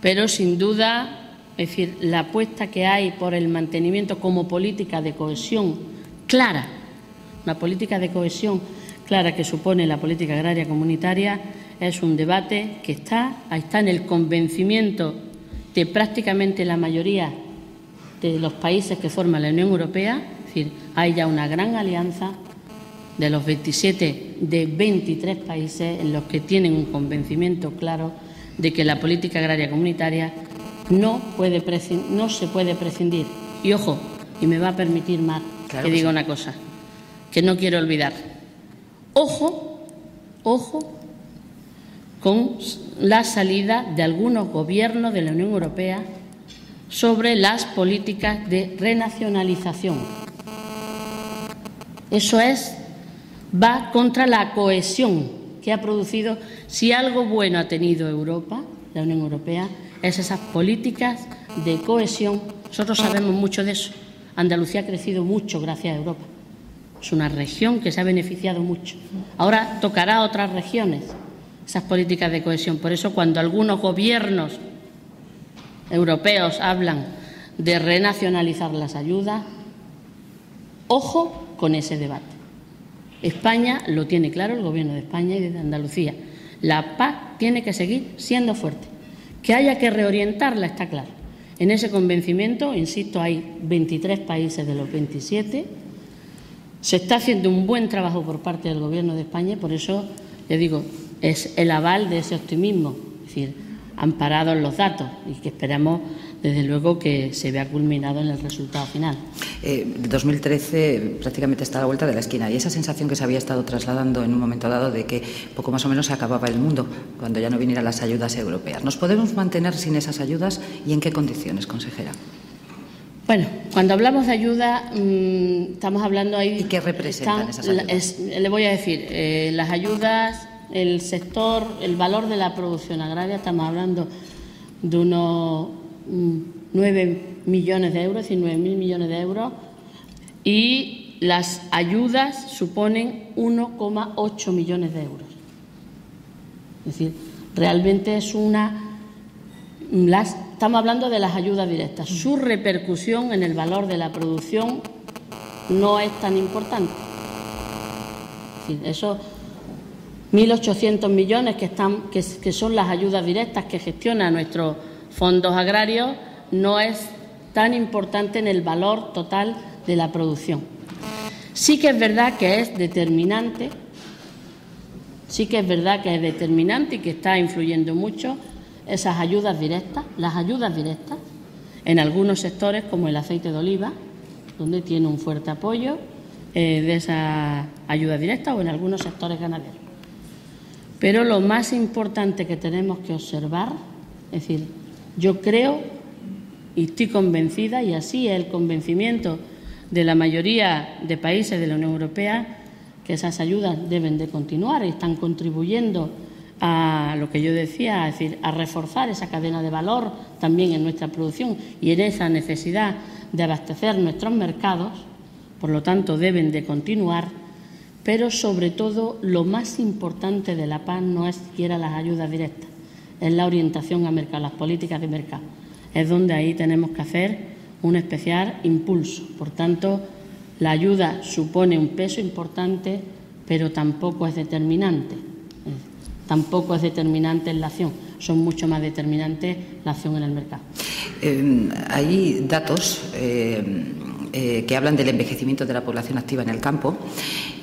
Pero sin duda, es decir, la apuesta que hay por el mantenimiento como política de cohesión clara, una política de cohesión clara que supone la política agraria comunitaria, es un debate que está en el convencimiento de prácticamente la mayoría de los países que forman la Unión Europea. Es decir, hay ya una gran alianza de los 27 de 23 países en los que tienen un convencimiento claro de que la política agraria comunitaria no se puede prescindir. Y ojo, y me va a permitir, Mar, claro que diga una cosa que no quiero olvidar. Ojo con la salida de algunos gobiernos de la Unión Europea sobre las políticas de renacionalización. Eso va contra la cohesión que ha producido. Si algo bueno ha tenido Europa, la Unión Europea, es esas políticas de cohesión. Nosotros sabemos mucho de eso. Andalucía ha crecido mucho gracias a Europa. Es una región que se ha beneficiado mucho. Ahora tocará a otras regiones esas políticas de cohesión. Por eso, cuando algunos gobiernos europeos hablan de renacionalizar las ayudas, ojo con ese debate. España lo tiene claro, el Gobierno de España y de Andalucía. La PAC tiene que seguir siendo fuerte. Que haya que reorientarla está claro. En ese convencimiento, insisto, hay 23 países de los 27. Se está haciendo un buen trabajo por parte del Gobierno de España y por eso, ya digo, es el aval de ese optimismo, es decir, amparado en los datos y que esperamos, desde luego, que se vea culminado en el resultado final. 2013 prácticamente está a la vuelta de la esquina y esa sensación que se había estado trasladando en un momento dado de que poco más o menos se acababa el mundo cuando ya no vinieran las ayudas europeas. ¿Nos podemos mantener sin esas ayudas y en qué condiciones, consejera? Bueno, cuando hablamos de ayuda, estamos hablando ahí... ¿Y qué representan esas ayudas? Le voy a decir, las ayudas, el sector, el valor de la producción agraria, estamos hablando de unos 9 millones de euros, es decir, 9.000 millones de euros, y las ayudas suponen 1,8 millones de euros. Es decir, realmente es estamos hablando de las ayudas directas. Su repercusión en el valor de la producción no es tan importante. Es decir, esos 1.800 millones que son las ayudas directas que gestionan nuestros fondos agrarios no es tan importante en el valor total de la producción. Sí que es verdad que es determinante, y que está influyendo mucho esas ayudas directas, las ayudas directas, en algunos sectores como el aceite de oliva, donde tiene un fuerte apoyo de esa ayuda directa, o en algunos sectores ganaderos. Pero lo más importante que tenemos que observar, es decir, yo creo y estoy convencida, y así es el convencimiento de la mayoría de países de la Unión Europea, que esas ayudas deben de continuar y están contribuyendo a lo que yo decía, es decir, a reforzar esa cadena de valor también en nuestra producción y en esa necesidad de abastecer nuestros mercados. Por lo tanto, deben de continuar, pero sobre todo lo más importante de la PAC no es siquiera las ayudas directas, es la orientación a mercado, las políticas de mercado. Es donde ahí tenemos que hacer un especial impulso. Por tanto, la ayuda supone un peso importante, pero tampoco es determinante. Tampoco es determinante en la acción. son mucho más determinantes la acción en el mercado. Hay datos que hablan del envejecimiento de la población activa en el campo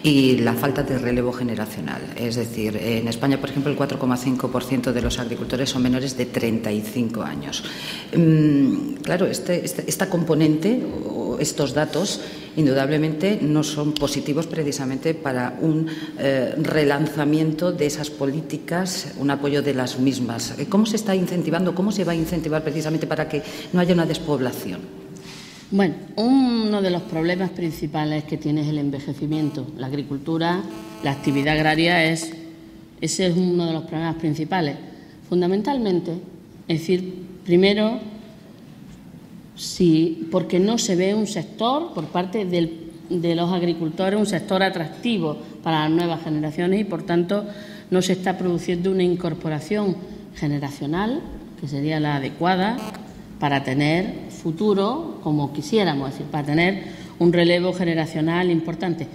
y la falta de relevo generacional. Es decir, en España, por ejemplo, el 4,5% de los agricultores son menores de 35 años. Claro, esta componente o estos datos indudablemente no son positivos precisamente para un relanzamiento de esas políticas, un apoyo de las mismas. ¿Cómo se está incentivando, cómo se va a incentivar precisamente para que no haya una despoblación? Bueno, uno de los problemas principales que tiene es el envejecimiento. La agricultura, la actividad agraria, ese es uno de los problemas principales. Fundamentalmente, es decir, primero, porque no se ve un sector por parte de los agricultores, un sector atractivo para las nuevas generaciones y, por tanto, no se está produciendo una incorporación generacional, que sería la adecuada, para tener futuro como quisiéramos, es decir, para tener un relevo generacional importante.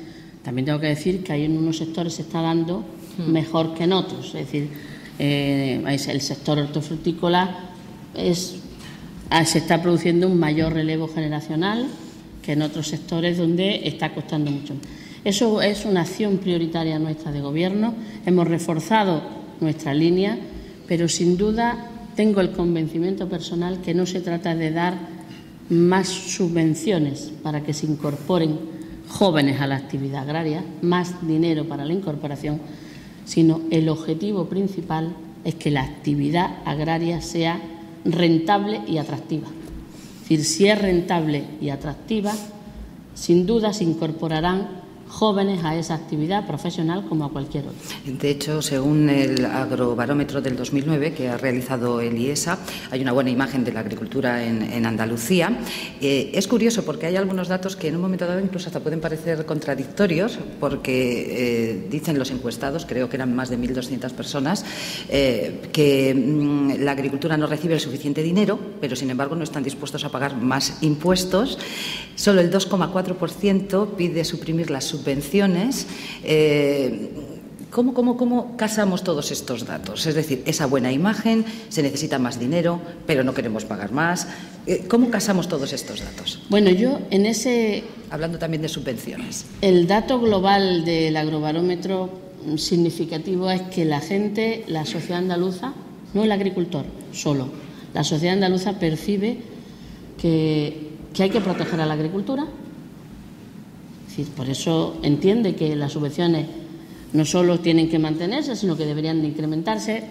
También tengo que decir que hay en unos sectores se está dando mejor que en otros, es decir, el sector hortofrutícola se está produciendo un mayor relevo generacional que en otros sectores donde está costando mucho. Eso es una acción prioritaria nuestra de Gobierno. Hemos reforzado nuestra línea, pero sin duda tengo el convencimiento personal que no se trata de dar más subvenciones para que se incorporen jóvenes a la actividad agraria, más dinero para la incorporación, sino el objetivo principal es que la actividad agraria sea rentable y atractiva. Es decir, si es rentable y atractiva, sin duda se incorporarán jóvenes a esa actividad profesional como a cualquier otra. De hecho, según el agrobarómetro del 2009 que ha realizado el IESA, hay una buena imagen de la agricultura en Andalucía. Es curioso porque hay algunos datos que en un momento dado incluso hasta pueden parecer contradictorios porque dicen los encuestados, creo que eran más de 1.200 personas, que la agricultura no recibe el suficiente dinero, pero sin embargo no están dispuestos a pagar más impuestos. Solo el 2,4% pide suprimir las subvenciones. ¿Cómo casamos todos estos datos? Es decir, esa buena imagen, se necesita más dinero, pero no queremos pagar más. ¿Cómo casamos todos estos datos? Bueno, yo hablando también de subvenciones. El dato global del agrobarómetro significativo es que la gente, la sociedad andaluza, no el agricultor solo, la sociedad andaluza percibe que hay que proteger a la agricultura. Es decir, por eso entiende que las subvenciones no solo tienen que mantenerse, sino que deberían de incrementarse.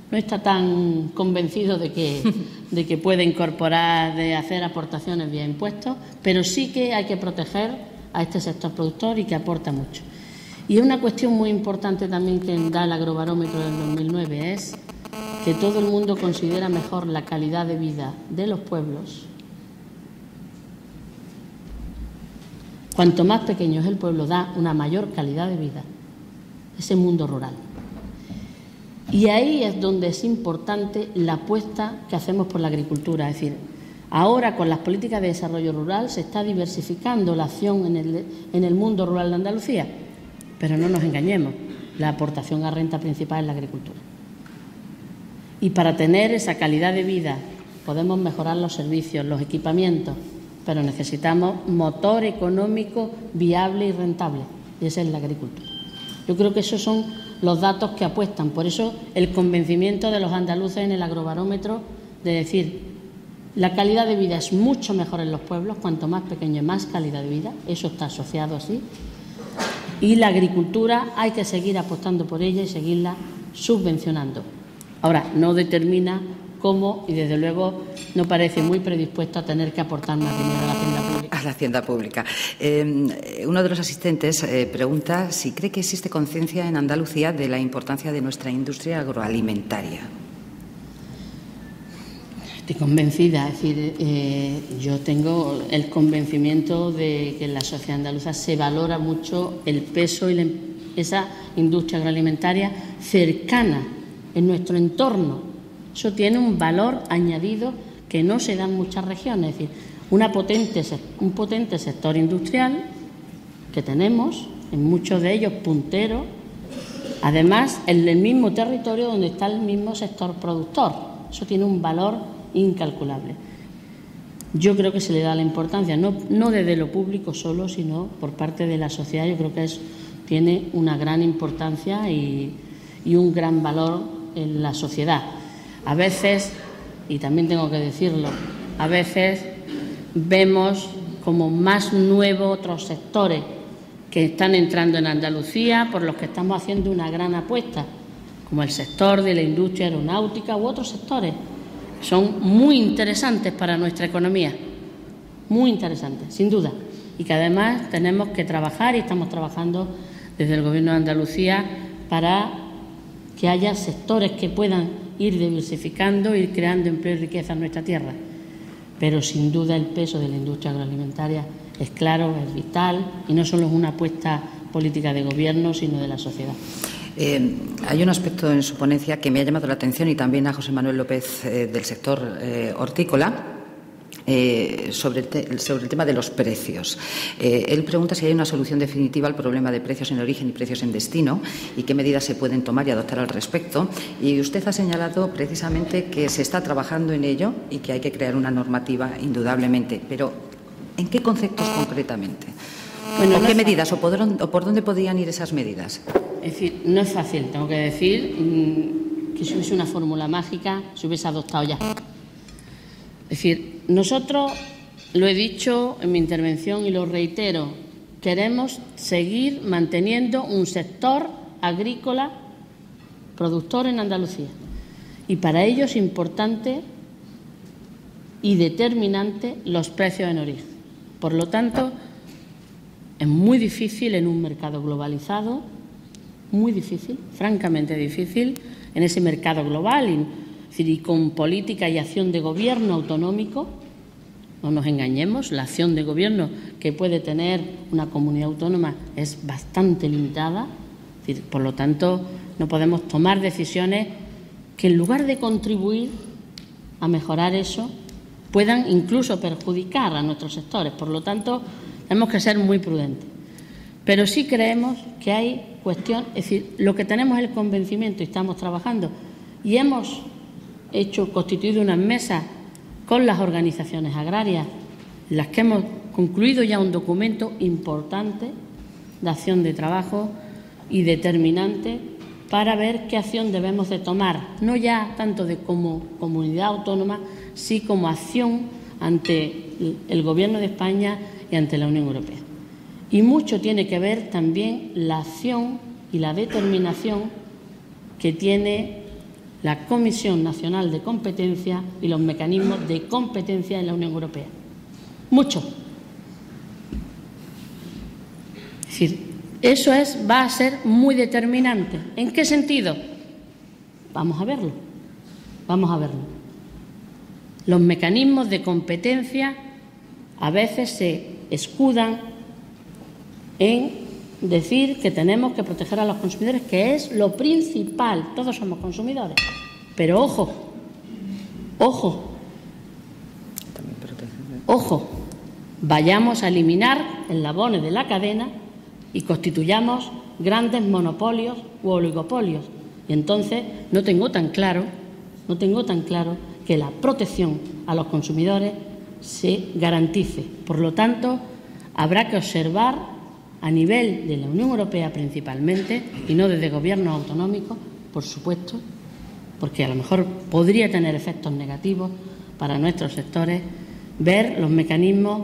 No está tan convencido de que puede incorporar, de hacer aportaciones vía impuestos, pero sí que hay que proteger a este sector productor y que aporta mucho. Y una cuestión muy importante también que da el agrobarómetro del 2009 es que todo el mundo considera mejor la calidad de vida de los pueblos. Cuanto más pequeño es el pueblo, da una mayor calidad de vida, ese mundo rural. Y ahí es donde es importante la apuesta que hacemos por la agricultura. Es decir, ahora con las políticas de desarrollo rural se está diversificando la acción en el mundo rural de Andalucía, pero no nos engañemos, la aportación a renta principal es la agricultura. Y para tener esa calidad de vida podemos mejorar los servicios, los equipamientos, pero necesitamos motor económico viable y rentable, y esa es la agricultura. Yo creo que esos son los datos que apuestan. Por eso el convencimiento de los andaluces en el agrobarómetro de decir la calidad de vida es mucho mejor en los pueblos, cuanto más pequeño más calidad de vida, eso está asociado así. Y la agricultura hay que seguir apostando por ella y seguirla subvencionando. Ahora, no determina cómo y desde luego no parece muy predispuesto a tener que aportar más dinero a la hacienda pública. A la hacienda pública. Uno de los asistentes pregunta si cree que existe conciencia en Andalucía de la importancia de nuestra industria agroalimentaria. Estoy convencida, es decir, yo tengo el convencimiento de que en la sociedad andaluza se valora mucho el peso y esa industria agroalimentaria cercana en nuestro entorno. Eso tiene un valor añadido que no se da en muchas regiones, es decir, un potente sector industrial que tenemos, en muchos de ellos punteros, Además, en el mismo territorio donde está el mismo sector productor. Eso tiene un valor incalculable. Yo creo que se le da la importancia, no desde lo público solo, sino por parte de la sociedad. Yo creo que tiene una gran importancia y un gran valor en la sociedad. A veces, y también tengo que decirlo, a veces vemos como más nuevos otros sectores que están entrando en Andalucía, por los que estamos haciendo una gran apuesta, como el sector de la industria aeronáutica u otros sectores. Son muy interesantes para nuestra economía, muy interesantes, sin duda, y que además tenemos que trabajar y estamos trabajando desde el Gobierno de Andalucía para que haya sectores que puedan ir diversificando, ir creando empleo y riqueza en nuestra tierra. Pero sin duda el peso de la industria agroalimentaria es claro, es vital y no solo es una apuesta política de Gobierno, sino de la sociedad. Hay un aspecto en su ponencia que me ha llamado la atención y también a José Manuel López del sector hortícola. Sobre el tema de los precios. Él pregunta si hay una solución definitiva al problema de precios en origen y precios en destino y qué medidas se pueden tomar y adoptar al respecto. Y usted ha señalado precisamente que se está trabajando en ello y que hay que crear una normativa indudablemente. Pero, ¿en qué conceptos concretamente? Bueno, ¿o qué medidas o por dónde podrían ir esas medidas? Es decir, no es fácil, tengo que decir que si hubiese una fórmula mágica se hubiese adoptado ya. Es decir, nosotros, lo he dicho en mi intervención y lo reitero, queremos seguir manteniendo un sector agrícola productor en Andalucía. Y para ello es importante y determinante los precios en origen. Por lo tanto, es muy difícil en un mercado globalizado, muy difícil, francamente difícil, en ese mercado global y con política y acción de gobierno autonómico. No nos engañemos, la acción de gobierno que puede tener una comunidad autónoma es bastante limitada. Es decir, por lo tanto, no podemos tomar decisiones que en lugar de contribuir a mejorar eso, puedan incluso perjudicar a nuestros sectores. Por lo tanto, tenemos que ser muy prudentes. Pero sí creemos que hay cuestión, es decir, lo que tenemos es el convencimiento y estamos trabajando y hemos constituido unas mesas con las organizaciones agrarias, en las que hemos concluido ya un documento importante de acción de trabajo y determinante para ver qué acción debemos de tomar, no ya tanto como comunidad autónoma, sí como acción ante el Gobierno de España y ante la Unión Europea. Y mucho tiene que ver también la acción y la determinación que tiene la Comisión Nacional de Competencia y los mecanismos de competencia en la Unión Europea. Mucho. Es decir, eso va a ser muy determinante. ¿En qué sentido? Vamos a verlo. Vamos a verlo. Los mecanismos de competencia a veces se escudan en decir que tenemos que proteger a los consumidores, que es lo principal. Todos somos consumidores. Pero ojo, vayamos a eliminar eslabones de la cadena y constituyamos grandes monopolios u oligopolios. Y entonces no tengo tan claro que la protección a los consumidores se garantice. Por lo tanto, habrá que observar a nivel de la Unión Europea principalmente, y no desde gobiernos autonómicos, por supuesto, porque a lo mejor podría tener efectos negativos para nuestros sectores, ver los mecanismos,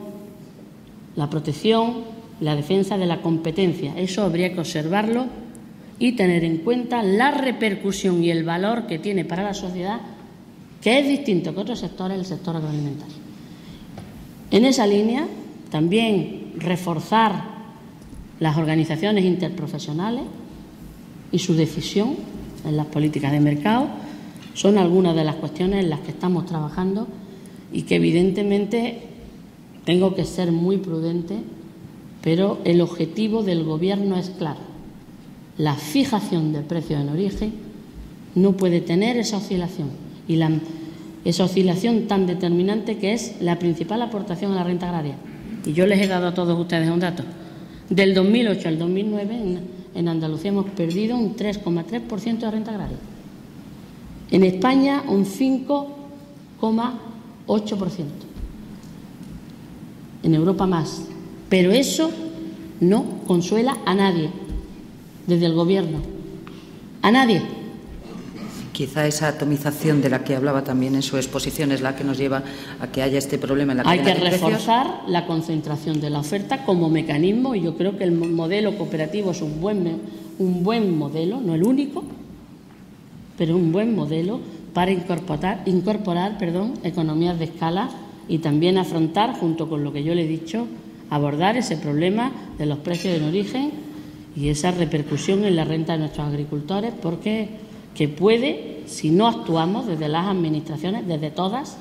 la protección, la defensa de la competencia. Eso habría que observarlo y tener en cuenta la repercusión y el valor que tiene para la sociedad, que es distinto que otros sectores, el sector agroalimentario. En esa línea, también reforzar las organizaciones interprofesionales y su decisión en las políticas de mercado son algunas de las cuestiones en las que estamos trabajando y que evidentemente tengo que ser muy prudente, pero el objetivo del Gobierno es claro. La fijación del precio en origen no puede tener esa oscilación y esa oscilación tan determinante que es la principal aportación a la renta agraria. Y yo les he dado a todos ustedes un dato. Del 2008 al 2009, en Andalucía hemos perdido un 3,3% de renta agraria. En España un 5,8%. En Europa más. Pero eso no consuela a nadie, desde el Gobierno. A nadie. Quizá esa atomización de la que hablaba también en su exposición es la que nos lleva a que haya este problema en la cadena de precios. Hay que reforzar la concentración de la oferta como mecanismo, y yo creo que el modelo cooperativo es un buen modelo, no el único, pero un buen modelo para incorporar economías de escala y también afrontar, junto con lo que yo le he dicho, abordar ese problema de los precios en origen y esa repercusión en la renta de nuestros agricultores, porque que puede, si no actuamos desde las administraciones, desde todas,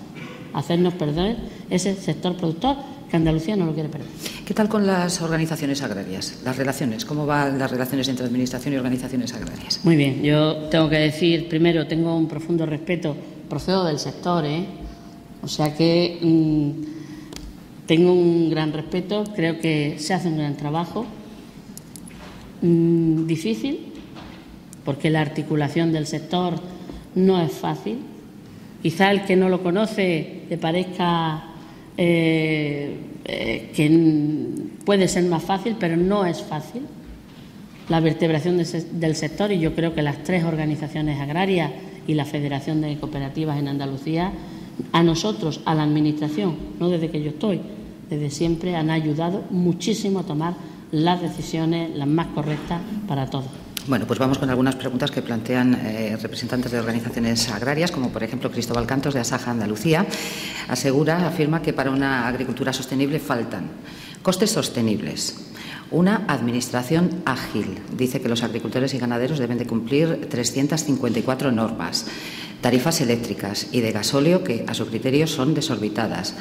hacernos perder ese sector productor que Andalucía no lo quiere perder. ¿Qué tal con las organizaciones agrarias? Las relaciones, ¿cómo van las relaciones entre administración y organizaciones agrarias? Muy bien, yo tengo que decir, primero, tengo un profundo respeto, procedo del sector, o sea que tengo un gran respeto, creo que se hace un gran trabajo, difícil, porque la articulación del sector no es fácil. Quizá el que no lo conoce le parezca que puede ser más fácil, pero no es fácil la vertebración del sector, y yo creo que las 3 organizaciones agrarias y la Federación de Cooperativas en Andalucía, a nosotros, a la Administración, no desde que yo estoy, desde siempre han ayudado muchísimo a tomar las decisiones las más correctas para todos. Bueno, pues vamos con algunas preguntas que plantean representantes de organizaciones agrarias, como por ejemplo Cristóbal Cantos de Asaja Andalucía. Afirma que para una agricultura sostenible faltan costes sostenibles, una administración ágil. Dice que los agricultores y ganaderos deben de cumplir 354 normas, tarifas eléctricas y de gasóleo que a su criterio son desorbitadas.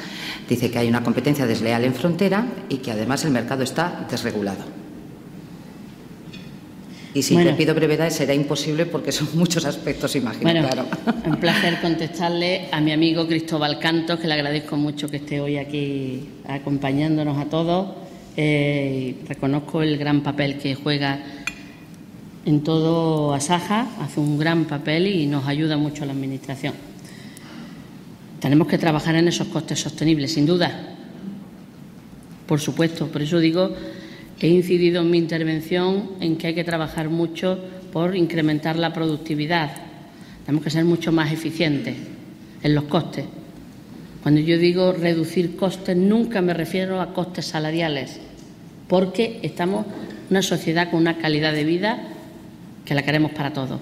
Dice que hay una competencia desleal en frontera y que además el mercado está desregulado. Y si le pido brevedad será imposible porque son muchos aspectos, imagino. Claro. Un placer contestarle a mi amigo Cristóbal Cantos, que le agradezco mucho que esté hoy aquí acompañándonos a todos. Reconozco el gran papel que juega en todo Asaja, hace un gran papel y nos ayuda mucho a la Administración. Tenemos que trabajar en esos costes sostenibles, sin duda. Por supuesto, por eso digo, he incidido en mi intervención en que hay que trabajar mucho por incrementar la productividad. Tenemos que ser mucho más eficientes en los costes. Cuando yo digo reducir costes, nunca me refiero a costes salariales, porque estamos en una sociedad con una calidad de vida que la queremos para todos,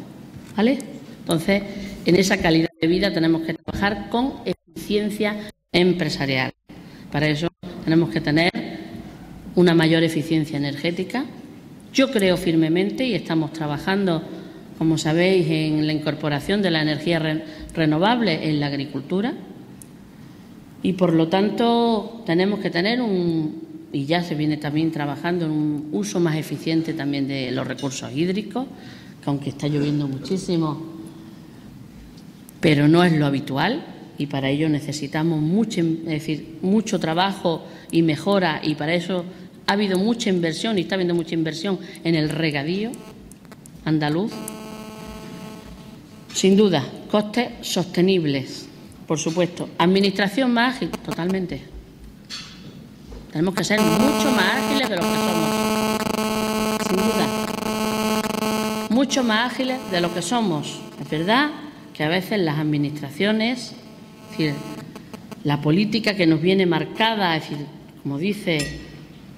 ¿vale? Entonces, en esa calidad de vida tenemos que trabajar con eficiencia empresarial. Para eso tenemos que tener una mayor eficiencia energética. Yo creo firmemente, y estamos trabajando, como sabéis, en la incorporación de la energía renovable en la agricultura, y por lo tanto tenemos que tener y ya se viene también trabajando en un uso más eficiente también de los recursos hídricos, que aunque está lloviendo muchísimo, pero no es lo habitual, y para ello necesitamos mucho trabajo y mejora, y para eso ha habido mucha inversión y está habiendo mucha inversión en el regadío andaluz. Sin duda, costes sostenibles, por supuesto. Administración más ágil, totalmente. Tenemos que ser mucho más ágiles de lo que somos, sin duda. Mucho más ágiles de lo que somos. Es verdad que a veces las administraciones, es decir, la política que nos viene marcada, es decir, como dice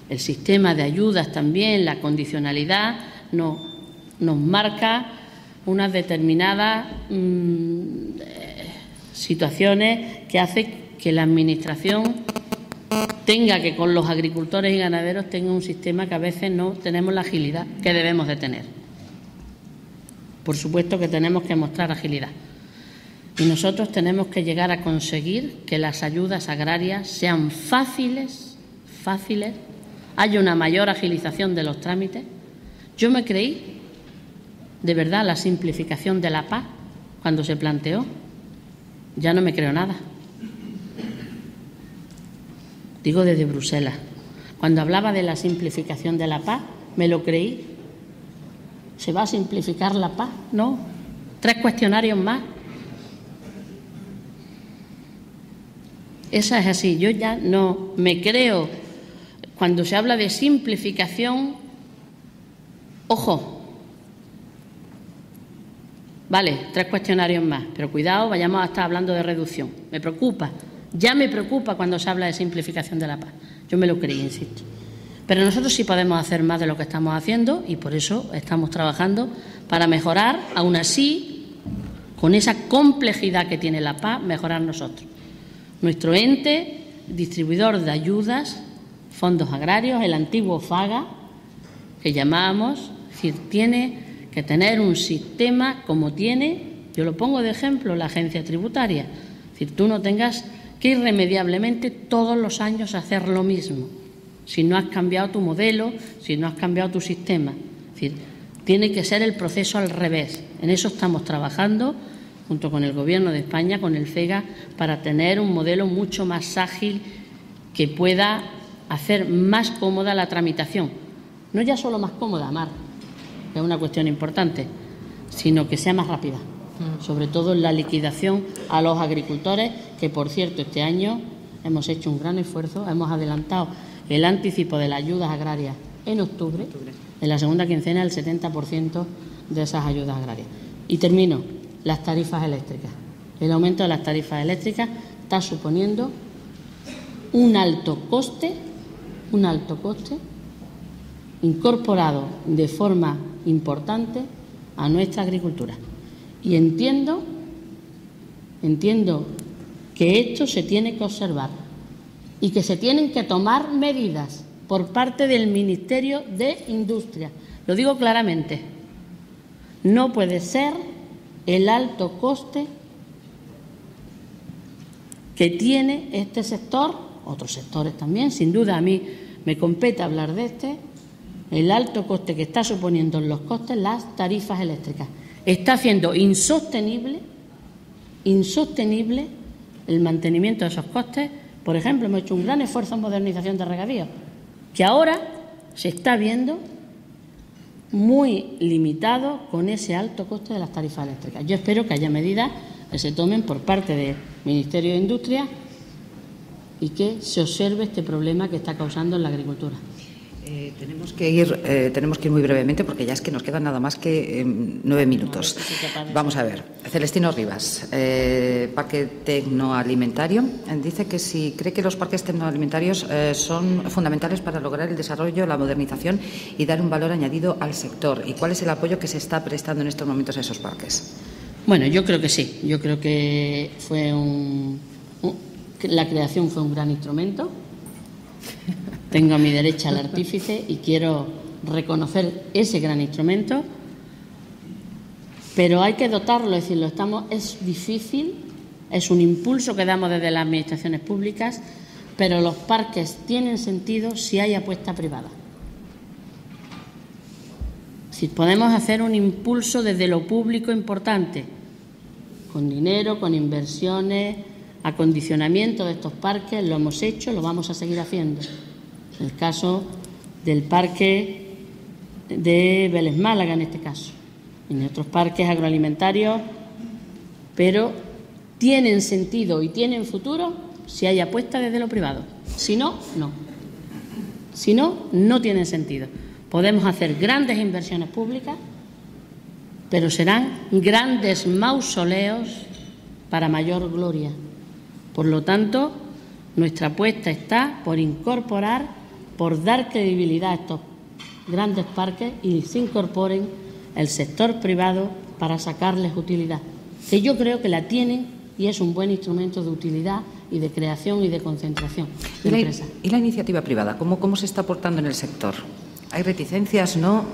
el sistema de ayudas también, la condicionalidad, nos marca unas determinadas situaciones que hacen que la Administración tenga que, con los agricultores y ganaderos, tenga un sistema que a veces no tenemos la agilidad que debemos de tener. Por supuesto que tenemos que mostrar agilidad. Y nosotros tenemos que llegar a conseguir que las ayudas agrarias sean fáciles, haya una mayor agilización de los trámites. Yo me creí, de verdad, la simplificación de la PAC cuando se planteó. Ya no me creo nada. Digo desde Bruselas. Cuando hablaba de la simplificación de la PAC, me lo creí. ¿Se va a simplificar la PAC? No. 3 cuestionarios más. Esa es así. Yo ya no me creo, cuando se habla de simplificación, ojo, vale, 3 cuestionarios más, pero cuidado, vayamos a estar hablando de reducción. Me preocupa, ya me preocupa cuando se habla de simplificación de la PAC. Yo me lo creí, insisto. Pero nosotros sí podemos hacer más de lo que estamos haciendo y por eso estamos trabajando para mejorar, aún así, con esa complejidad que tiene la PAC, mejorar nosotros. Nuestro ente distribuidor de ayudas, fondos agrarios, el antiguo FAGA, que llamábamos, es decir, tiene que tener un sistema como tiene, yo lo pongo de ejemplo, la agencia tributaria. Es decir, tú no tengas que irremediablemente todos los años hacer lo mismo, si no has cambiado tu modelo, si no has cambiado tu sistema. Es decir, tiene que ser el proceso al revés. En eso estamos trabajando, junto con el Gobierno de España, con el FEGA, para tener un modelo mucho más ágil que pueda hacer más cómoda la tramitación. No ya solo más cómoda, Mar, que es una cuestión importante, sino que sea más rápida, sobre todo en la liquidación a los agricultores, que, por cierto, este año hemos hecho un gran esfuerzo, hemos adelantado el anticipo de las ayudas agrarias en octubre, en la segunda quincena, el 70% de esas ayudas agrarias. Y termino. Las tarifas eléctricas. El aumento de las tarifas eléctricas está suponiendo un alto coste incorporado de forma importante a nuestra agricultura. Y entiendo que esto se tiene que observar y que se tienen que tomar medidas por parte del Ministerio de Industria. Lo digo claramente. No puede ser el alto coste que tiene este sector, otros sectores también, sin duda a mí me compete hablar de el alto coste que está suponiendo en los costes las tarifas eléctricas. Está haciendo insostenible el mantenimiento de esos costes. Por ejemplo, hemos hecho un gran esfuerzo en modernización de regadío, que ahora se está viendo muy limitado con ese alto coste de las tarifas eléctricas. Yo espero que haya medidas que se tomen por parte del Ministerio de Industria y que se observe este problema que está causando en la agricultura. Tenemos que ir muy brevemente porque ya es que nos quedan nada más que 9 minutos. Vamos a ver. Celestino Rivas, Parque Tecnoalimentario, dice que si cree que los parques tecnoalimentarios son fundamentales para lograr el desarrollo, la modernización y dar un valor añadido al sector. ¿Y cuál es el apoyo que se está prestando en estos momentos a esos parques? Bueno, yo creo que sí. Yo creo que la creación fue un gran instrumento. Tengo a mi derecha al artífice y quiero reconocer ese gran instrumento, pero hay que dotarlo, es decir, es difícil, es un impulso que damos desde las administraciones públicas, pero los parques tienen sentido si hay apuesta privada. Si podemos hacer un impulso desde lo público importante, con dinero, con inversiones, acondicionamiento de estos parques, lo hemos hecho, lo vamos a seguir haciendo. El caso del parque de Vélez Málaga, en este caso, en otros parques agroalimentarios, pero tienen sentido y tienen futuro si hay apuesta desde lo privado. Si no, no. Si no, no tienen sentido. Podemos hacer grandes inversiones públicas, pero serán grandes mausoleos para mayor gloria. Por lo tanto, nuestra apuesta está por incorporar, por dar credibilidad a estos grandes parques y se incorporen el sector privado para sacarles utilidad, que yo creo que la tienen y es un buen instrumento de utilidad y de creación y de concentración de empresas. ¿Y la iniciativa privada? ¿Cómo se está aportando en el sector? ¿Hay reticencias? ¿No?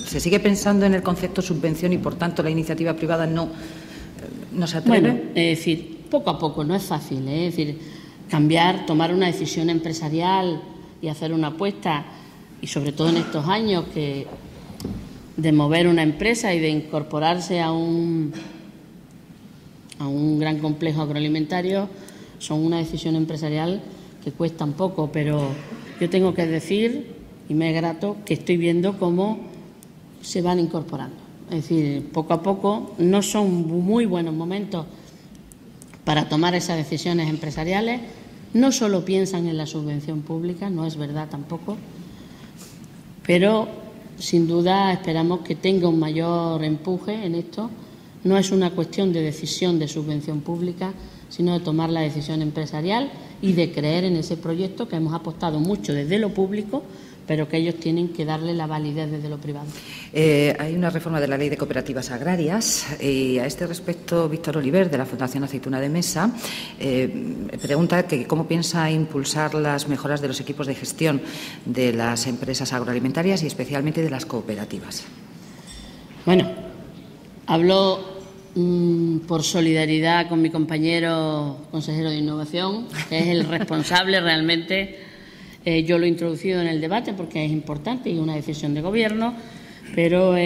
¿Se sigue pensando en el concepto subvención y, por tanto, la iniciativa privada no se atreve? Bueno, es decir, poco a poco, no es fácil, es decir, tomar una decisión empresarial y hacer una apuesta, y sobre todo en estos años de mover una empresa y de incorporarse a un gran complejo agroalimentario, son una decisión empresarial que cuesta un poco, pero yo tengo que decir, y me es grato, que estoy viendo cómo se van incorporando. Es decir, poco a poco. No son muy buenos momentos para tomar esas decisiones empresariales. No solo piensan en la subvención pública, no es verdad tampoco, pero sin duda esperamos que tenga un mayor empuje en esto. No es una cuestión de decisión de subvención pública, sino de tomar la decisión empresarial y de creer en ese proyecto que hemos apostado mucho desde lo público, pero que ellos tienen que darle la validez desde lo privado. Hay una reforma de la Ley de Cooperativas Agrarias y a este respecto Víctor Oliver, de la Fundación Aceituna de Mesa, pregunta que cómo piensa impulsar las mejoras de los equipos de gestión de las empresas agroalimentarias y especialmente de las cooperativas. Bueno, hablo por solidaridad con mi compañero consejero de Innovación, que es el responsable realmente. Yo lo he introducido en el debate porque es importante y es una decisión de Gobierno, pero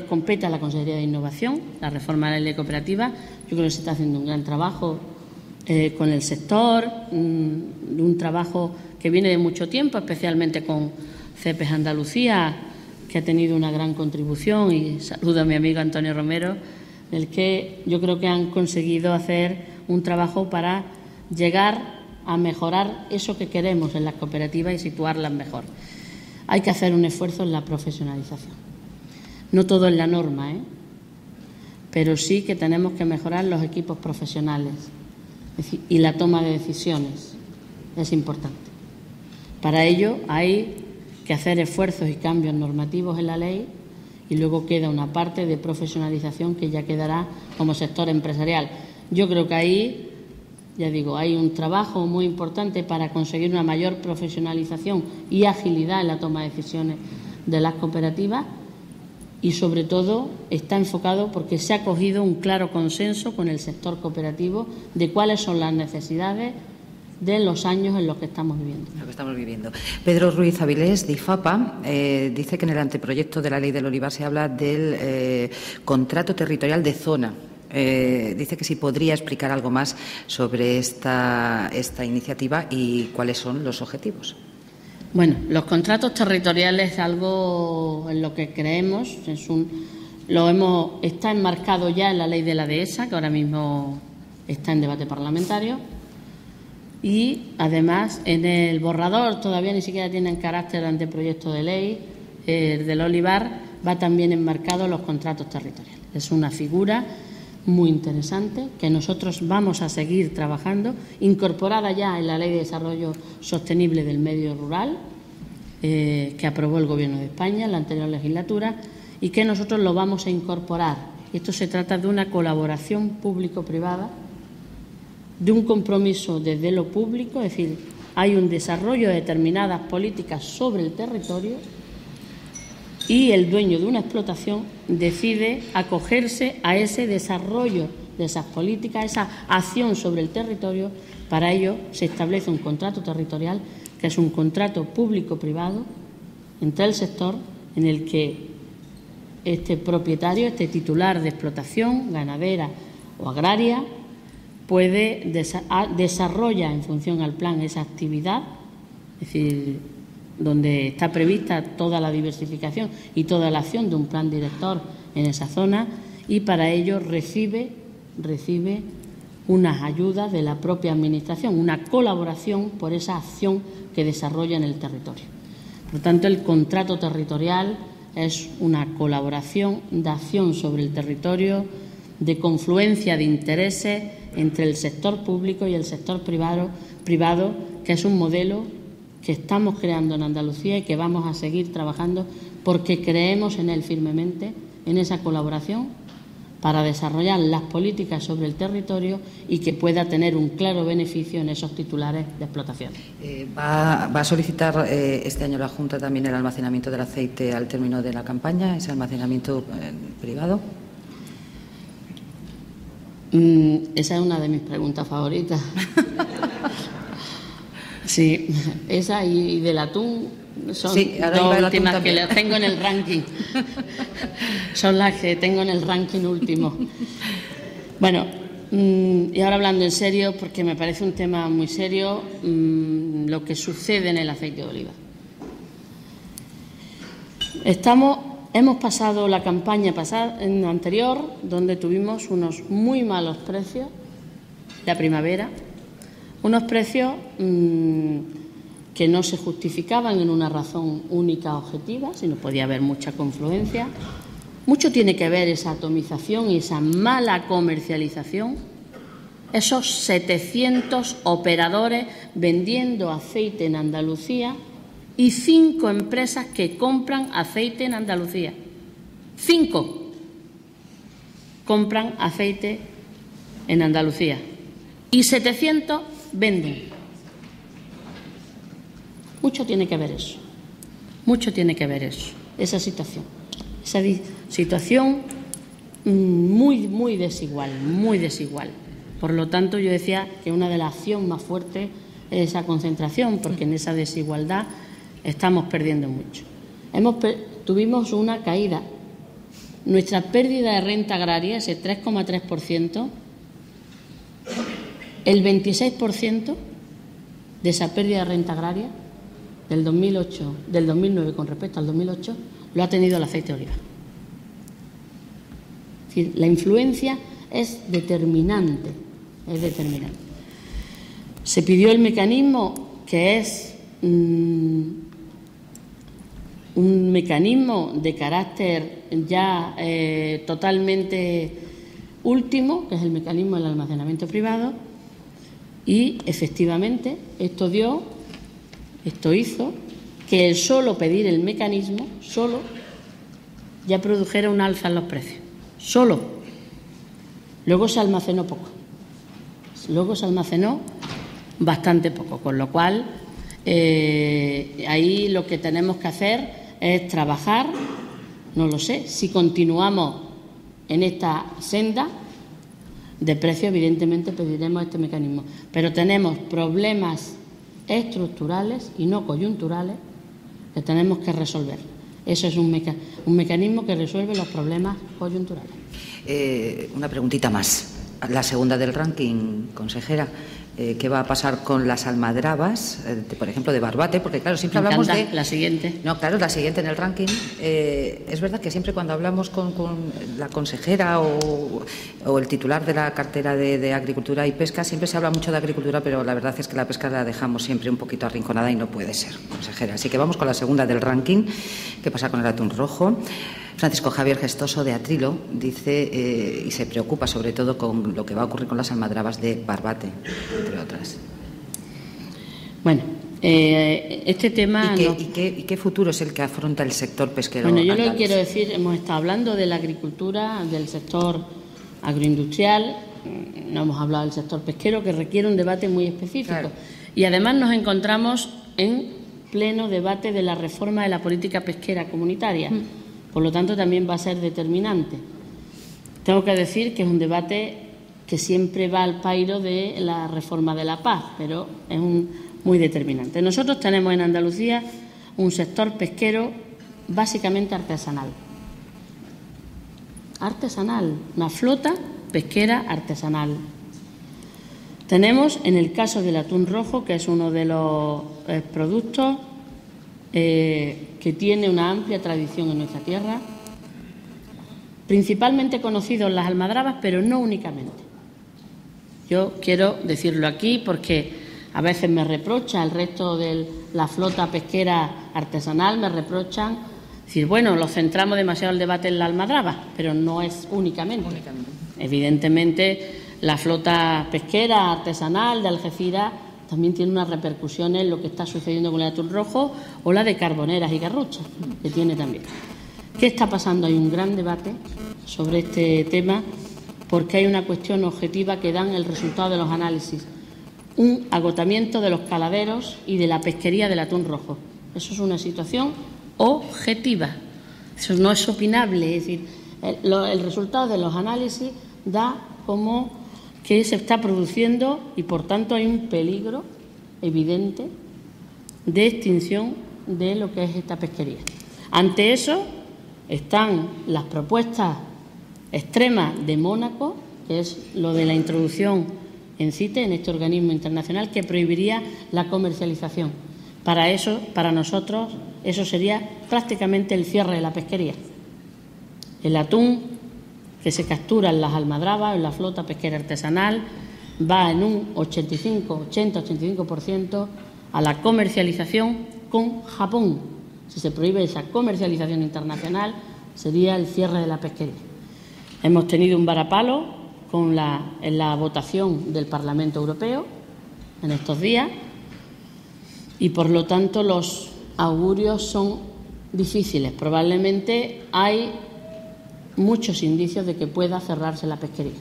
compete a la Consejería de Innovación, la reforma de la Ley de Cooperativas. Yo creo que se está haciendo un gran trabajo con el sector, un trabajo que viene de mucho tiempo, especialmente con CEPES Andalucía, que ha tenido una gran contribución, y saludo a mi amigo Antonio Romero, del que yo creo que han conseguido hacer un trabajo para llegar a mejorar eso que queremos en las cooperativas y situarlas mejor. Hay que hacer un esfuerzo en la profesionalización. No todo es la norma, pero sí que tenemos que mejorar los equipos profesionales, es decir, y la toma de decisiones es importante. Para ello hay que hacer esfuerzos y cambios normativos en la ley, y luego queda una parte de profesionalización que ya quedará como sector empresarial. Yo creo que ahí, ya digo, hay un trabajo muy importante para conseguir una mayor profesionalización y agilidad en la toma de decisiones de las cooperativas, y sobre todo está enfocado porque se ha cogido un claro consenso con el sector cooperativo de cuáles son las necesidades de los años en los que estamos viviendo. Pedro Ruiz Avilés, de IFAPA, dice que en el anteproyecto de la Ley del Olivar se habla del contrato territorial de zona. Dice que si podría explicar algo más sobre esta iniciativa y cuáles son los objetivos. Bueno, los contratos territoriales es algo en lo que creemos, está enmarcado ya en la ley de la dehesa, que ahora mismo está en debate parlamentario, y además en el borrador todavía ni siquiera tienen carácter de anteproyecto de ley, del Olivar va también enmarcado los contratos territoriales. Es una figura muy interesante que nosotros vamos a seguir trabajando, incorporada ya en la Ley de Desarrollo Sostenible del Medio Rural, que aprobó el Gobierno de España en la anterior legislatura, y que nosotros lo vamos a incorporar. Esto se trata de una colaboración público-privada, de un compromiso desde lo público, es decir, hay un desarrollo de determinadas políticas sobre el territorio y el dueño de una explotación decide acogerse a ese desarrollo de esas políticas, esa acción sobre el territorio. Para ello se establece un contrato territorial, que es un contrato público-privado entre el sector, en el que este propietario, este titular de explotación ganadera o agraria, desarrolla en función al plan esa actividad, es decir, donde está prevista toda la diversificación y toda la acción de un plan director en esa zona, y para ello recibe unas ayudas de la propia Administración, una colaboración por esa acción que desarrolla en el territorio. Por tanto, el contrato territorial es una colaboración de acción sobre el territorio, de confluencia de intereses entre el sector público y el sector privado, que es un modelo que estamos creando en Andalucía y que vamos a seguir trabajando porque creemos en él firmemente, en esa colaboración para desarrollar las políticas sobre el territorio y que pueda tener un claro beneficio en esos titulares de explotación. ¿Va a solicitar este año la Junta también el almacenamiento del aceite al término de la campaña, ese almacenamiento privado? Esa es una de mis preguntas favoritas. Sí, esa y del atún son dos últimas que las tengo en el ranking. Son las que tengo en el ranking último. Bueno, y ahora hablando en serio, porque me parece un tema muy serio, lo que sucede en el aceite de oliva. Estamos Hemos pasado la campaña anterior, donde tuvimos unos muy malos precios, la primavera, unos precios que no se justificaban en una razón única objetiva, sino podía haber mucha confluencia. Mucho tiene que ver esa atomización y esa mala comercialización. Esos 700 operadores vendiendo aceite en Andalucía y 5 empresas que compran aceite en Andalucía. 5 compran aceite en Andalucía y 700 venden. Mucho tiene que ver eso. Mucho tiene que ver eso, esa situación. Esa situación muy desigual, muy desigual. Por lo tanto, yo decía que una de las acciones más fuertes es esa concentración, porque en esa desigualdad estamos perdiendo mucho. Tuvimos una caída. Nuestra pérdida de renta agraria, ese 3,3%, el 26% de esa pérdida de renta agraria del 2009 con respecto al 2008, lo ha tenido el aceite de oliva. Es decir, la influencia es determinante, Se pidió el mecanismo, que es un mecanismo de carácter ya totalmente último, que es el mecanismo del almacenamiento privado, y efectivamente esto hizo que el solo pedir el mecanismo, ya produjera un alza en los precios. Solo. Luego se almacenó poco. Luego se almacenó bastante poco, con lo cual ahí lo que tenemos que hacer es trabajar, no lo sé, si continuamos en esta senda de precio, evidentemente pediremos este mecanismo. Pero tenemos problemas estructurales y no coyunturales que tenemos que resolver. Eso es un mecanismo que resuelve los problemas coyunturales. Una preguntita más. La segunda del ranking, consejera. ¿Qué va a pasar con las almadrabas, por ejemplo, de Barbate? Porque, claro, siempre hablamos de... La siguiente. No, claro, la siguiente en el ranking. Es verdad que siempre cuando hablamos con la consejera o el titular de la cartera de Agricultura y Pesca, siempre se habla mucho de agricultura, pero la verdad es que la pesca la dejamos siempre un poquito arrinconada y no puede ser, consejera. Así que vamos con la segunda del ranking. ¿Qué pasa con el atún rojo? Francisco Javier Gestoso, de Atrilo, dice y se preocupa sobre todo con lo que va a ocurrir con las almadrabas de Barbate, entre otras. Bueno, este tema... ¿Y qué futuro es el que afronta el sector pesquero? Bueno, yo lo que quiero decir, hemos estado hablando de la agricultura, del sector agroindustrial, no hemos hablado del sector pesquero, que requiere un debate muy específico. Claro. Y además nos encontramos en pleno debate de la reforma de la política pesquera comunitaria. Por lo tanto, también va a ser determinante. Tengo que decir que es un debate que siempre va al pairo de la reforma de la PAC, pero es muy determinante. Nosotros tenemos en Andalucía un sector pesquero básicamente artesanal. Artesanal, una flota pesquera artesanal. Tenemos, en el caso del atún rojo, que es uno de los productos que tiene una amplia tradición en nuestra tierra, principalmente conocido en las almadrabas, pero no únicamente. Yo quiero decirlo aquí porque a veces me reprocha el resto de la flota pesquera artesanal, me reprochan decir, bueno, lo centramos demasiado el debate en la almadraba, pero no es únicamente. Evidentemente, la flota pesquera artesanal de Algeciras también tiene unas repercusiones en lo que está sucediendo con el atún rojo o la de Carboneras y Garrucha, que tiene también. ¿Qué está pasando? Hay un gran debate sobre este tema porque hay una cuestión objetiva que dan el resultado de los análisis. Un agotamiento de los caladeros y de la pesquería del atún rojo. Eso es una situación objetiva. Eso no es opinable. Es decir, el resultado de los análisis da como que se está produciendo y, por tanto, hay un peligro evidente de extinción de lo que es esta pesquería. Ante eso están las propuestas extremas de Mónaco, que es lo de la introducción en CITES, en este organismo internacional, que prohibiría la comercialización. Para nosotros, eso sería prácticamente el cierre de la pesquería. El atún que se captura en las almadrabas, en la flota pesquera artesanal, va en un 80-85% a la comercialización con Japón. Si se prohíbe esa comercialización internacional, sería el cierre de la pesquería. Hemos tenido un varapalo en la votación del Parlamento Europeo en estos días y, por lo tanto, los augurios son difíciles. Probablemente hay muchos indicios de que pueda cerrarse la pesquería.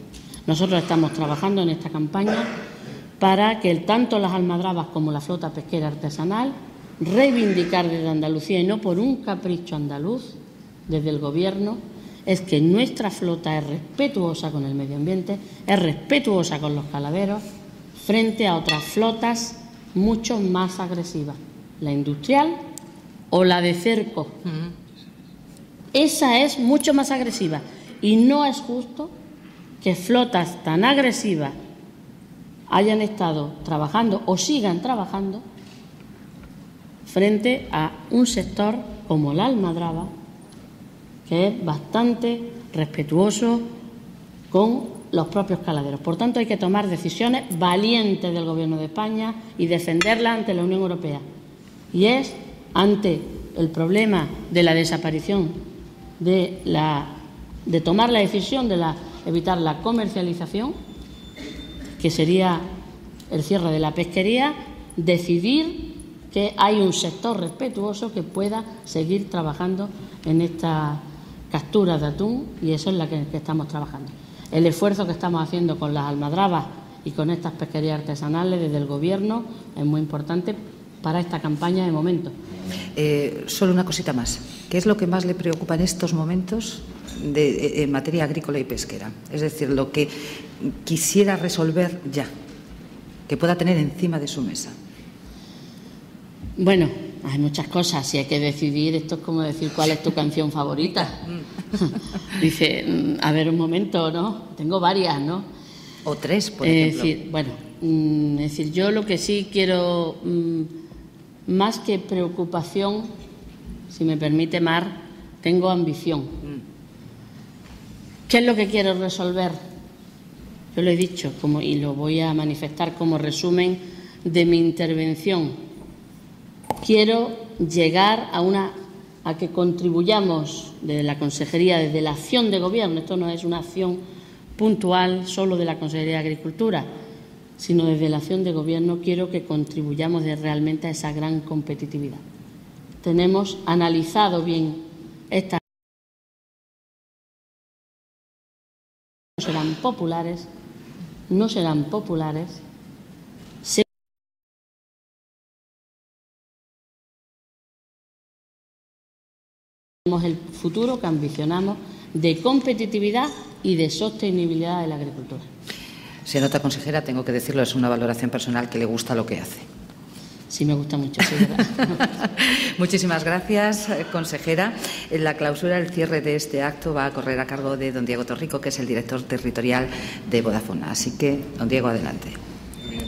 Nosotros estamos trabajando en esta campaña para que tanto las almadrabas como la flota pesquera artesanal reivindicar desde Andalucía, y no por un capricho andaluz, desde el Gobierno, es que nuestra flota es respetuosa con el medio ambiente, es respetuosa con los caladeros, frente a otras flotas mucho más agresivas, la industrial o la de cerco. Esa es mucho más agresiva y no es justo que flotas tan agresivas hayan estado trabajando o sigan trabajando frente a un sector como la almadraba, que es bastante respetuoso con los propios caladeros. Por tanto, hay que tomar decisiones valientes del Gobierno de España y defenderlas ante la Unión Europea. Y es ante el problema de la desaparición, de tomar la decisión de evitar la comercialización, que sería el cierre de la pesquería, decidir que hay un sector respetuoso que pueda seguir trabajando en esta capturas de atún, y eso es la que estamos trabajando. El esfuerzo que estamos haciendo con las almadrabas y con estas pesquerías artesanales desde el Gobierno es muy importante para esta campaña de momento. Solo una cosita más. ¿Qué es lo que más le preocupa en estos momentos en materia agrícola y pesquera? Es decir, lo que quisiera resolver ya, que pueda tener encima de su mesa. Bueno, hay muchas cosas. Si hay que decidir, esto es como decir cuál es tu canción favorita. Dice, a ver un momento, ¿no? Tengo varias, ¿no? O tres, por ejemplo. Es decir, yo lo que sí quiero, más que preocupación, si me permite, Mar, tengo ambición. ¿Qué es lo que quiero resolver? Yo lo he dicho y lo voy a manifestar como resumen de mi intervención. Quiero llegar a que contribuyamos desde la Consejería, desde la acción de Gobierno. Esto no es una acción puntual solo de la Consejería de Agricultura, sino desde la acción de Gobierno quiero que contribuyamos realmente a esa gran competitividad. Tenemos analizado bien estas. No serán populares. El futuro que ambicionamos de competitividad y de sostenibilidad de la agricultura. Se nota, consejera, tengo que decirlo, es una valoración personal que le gusta lo que hace. Sí, me gusta mucho, sí, ¿verdad? Muchísimas gracias, consejera. La clausura, el cierre de este acto va a correr a cargo de don Diego Torrico, que es el director territorial de Vodafone. Así que, don Diego, adelante. Muy bien,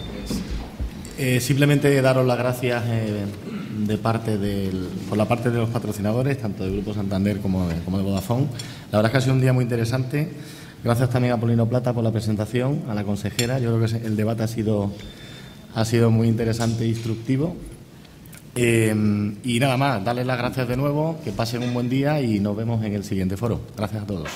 pues, simplemente daros las gracias por la parte de los patrocinadores, tanto de Grupo Santander como de Vodafone. La verdad es que ha sido un día muy interesante. Gracias también a Paulino Plata por la presentación, a la consejera. Yo creo que el debate ha sido muy interesante e instructivo. Y nada más, darles las gracias de nuevo, que pasen un buen día y nos vemos en el siguiente foro. Gracias a todos.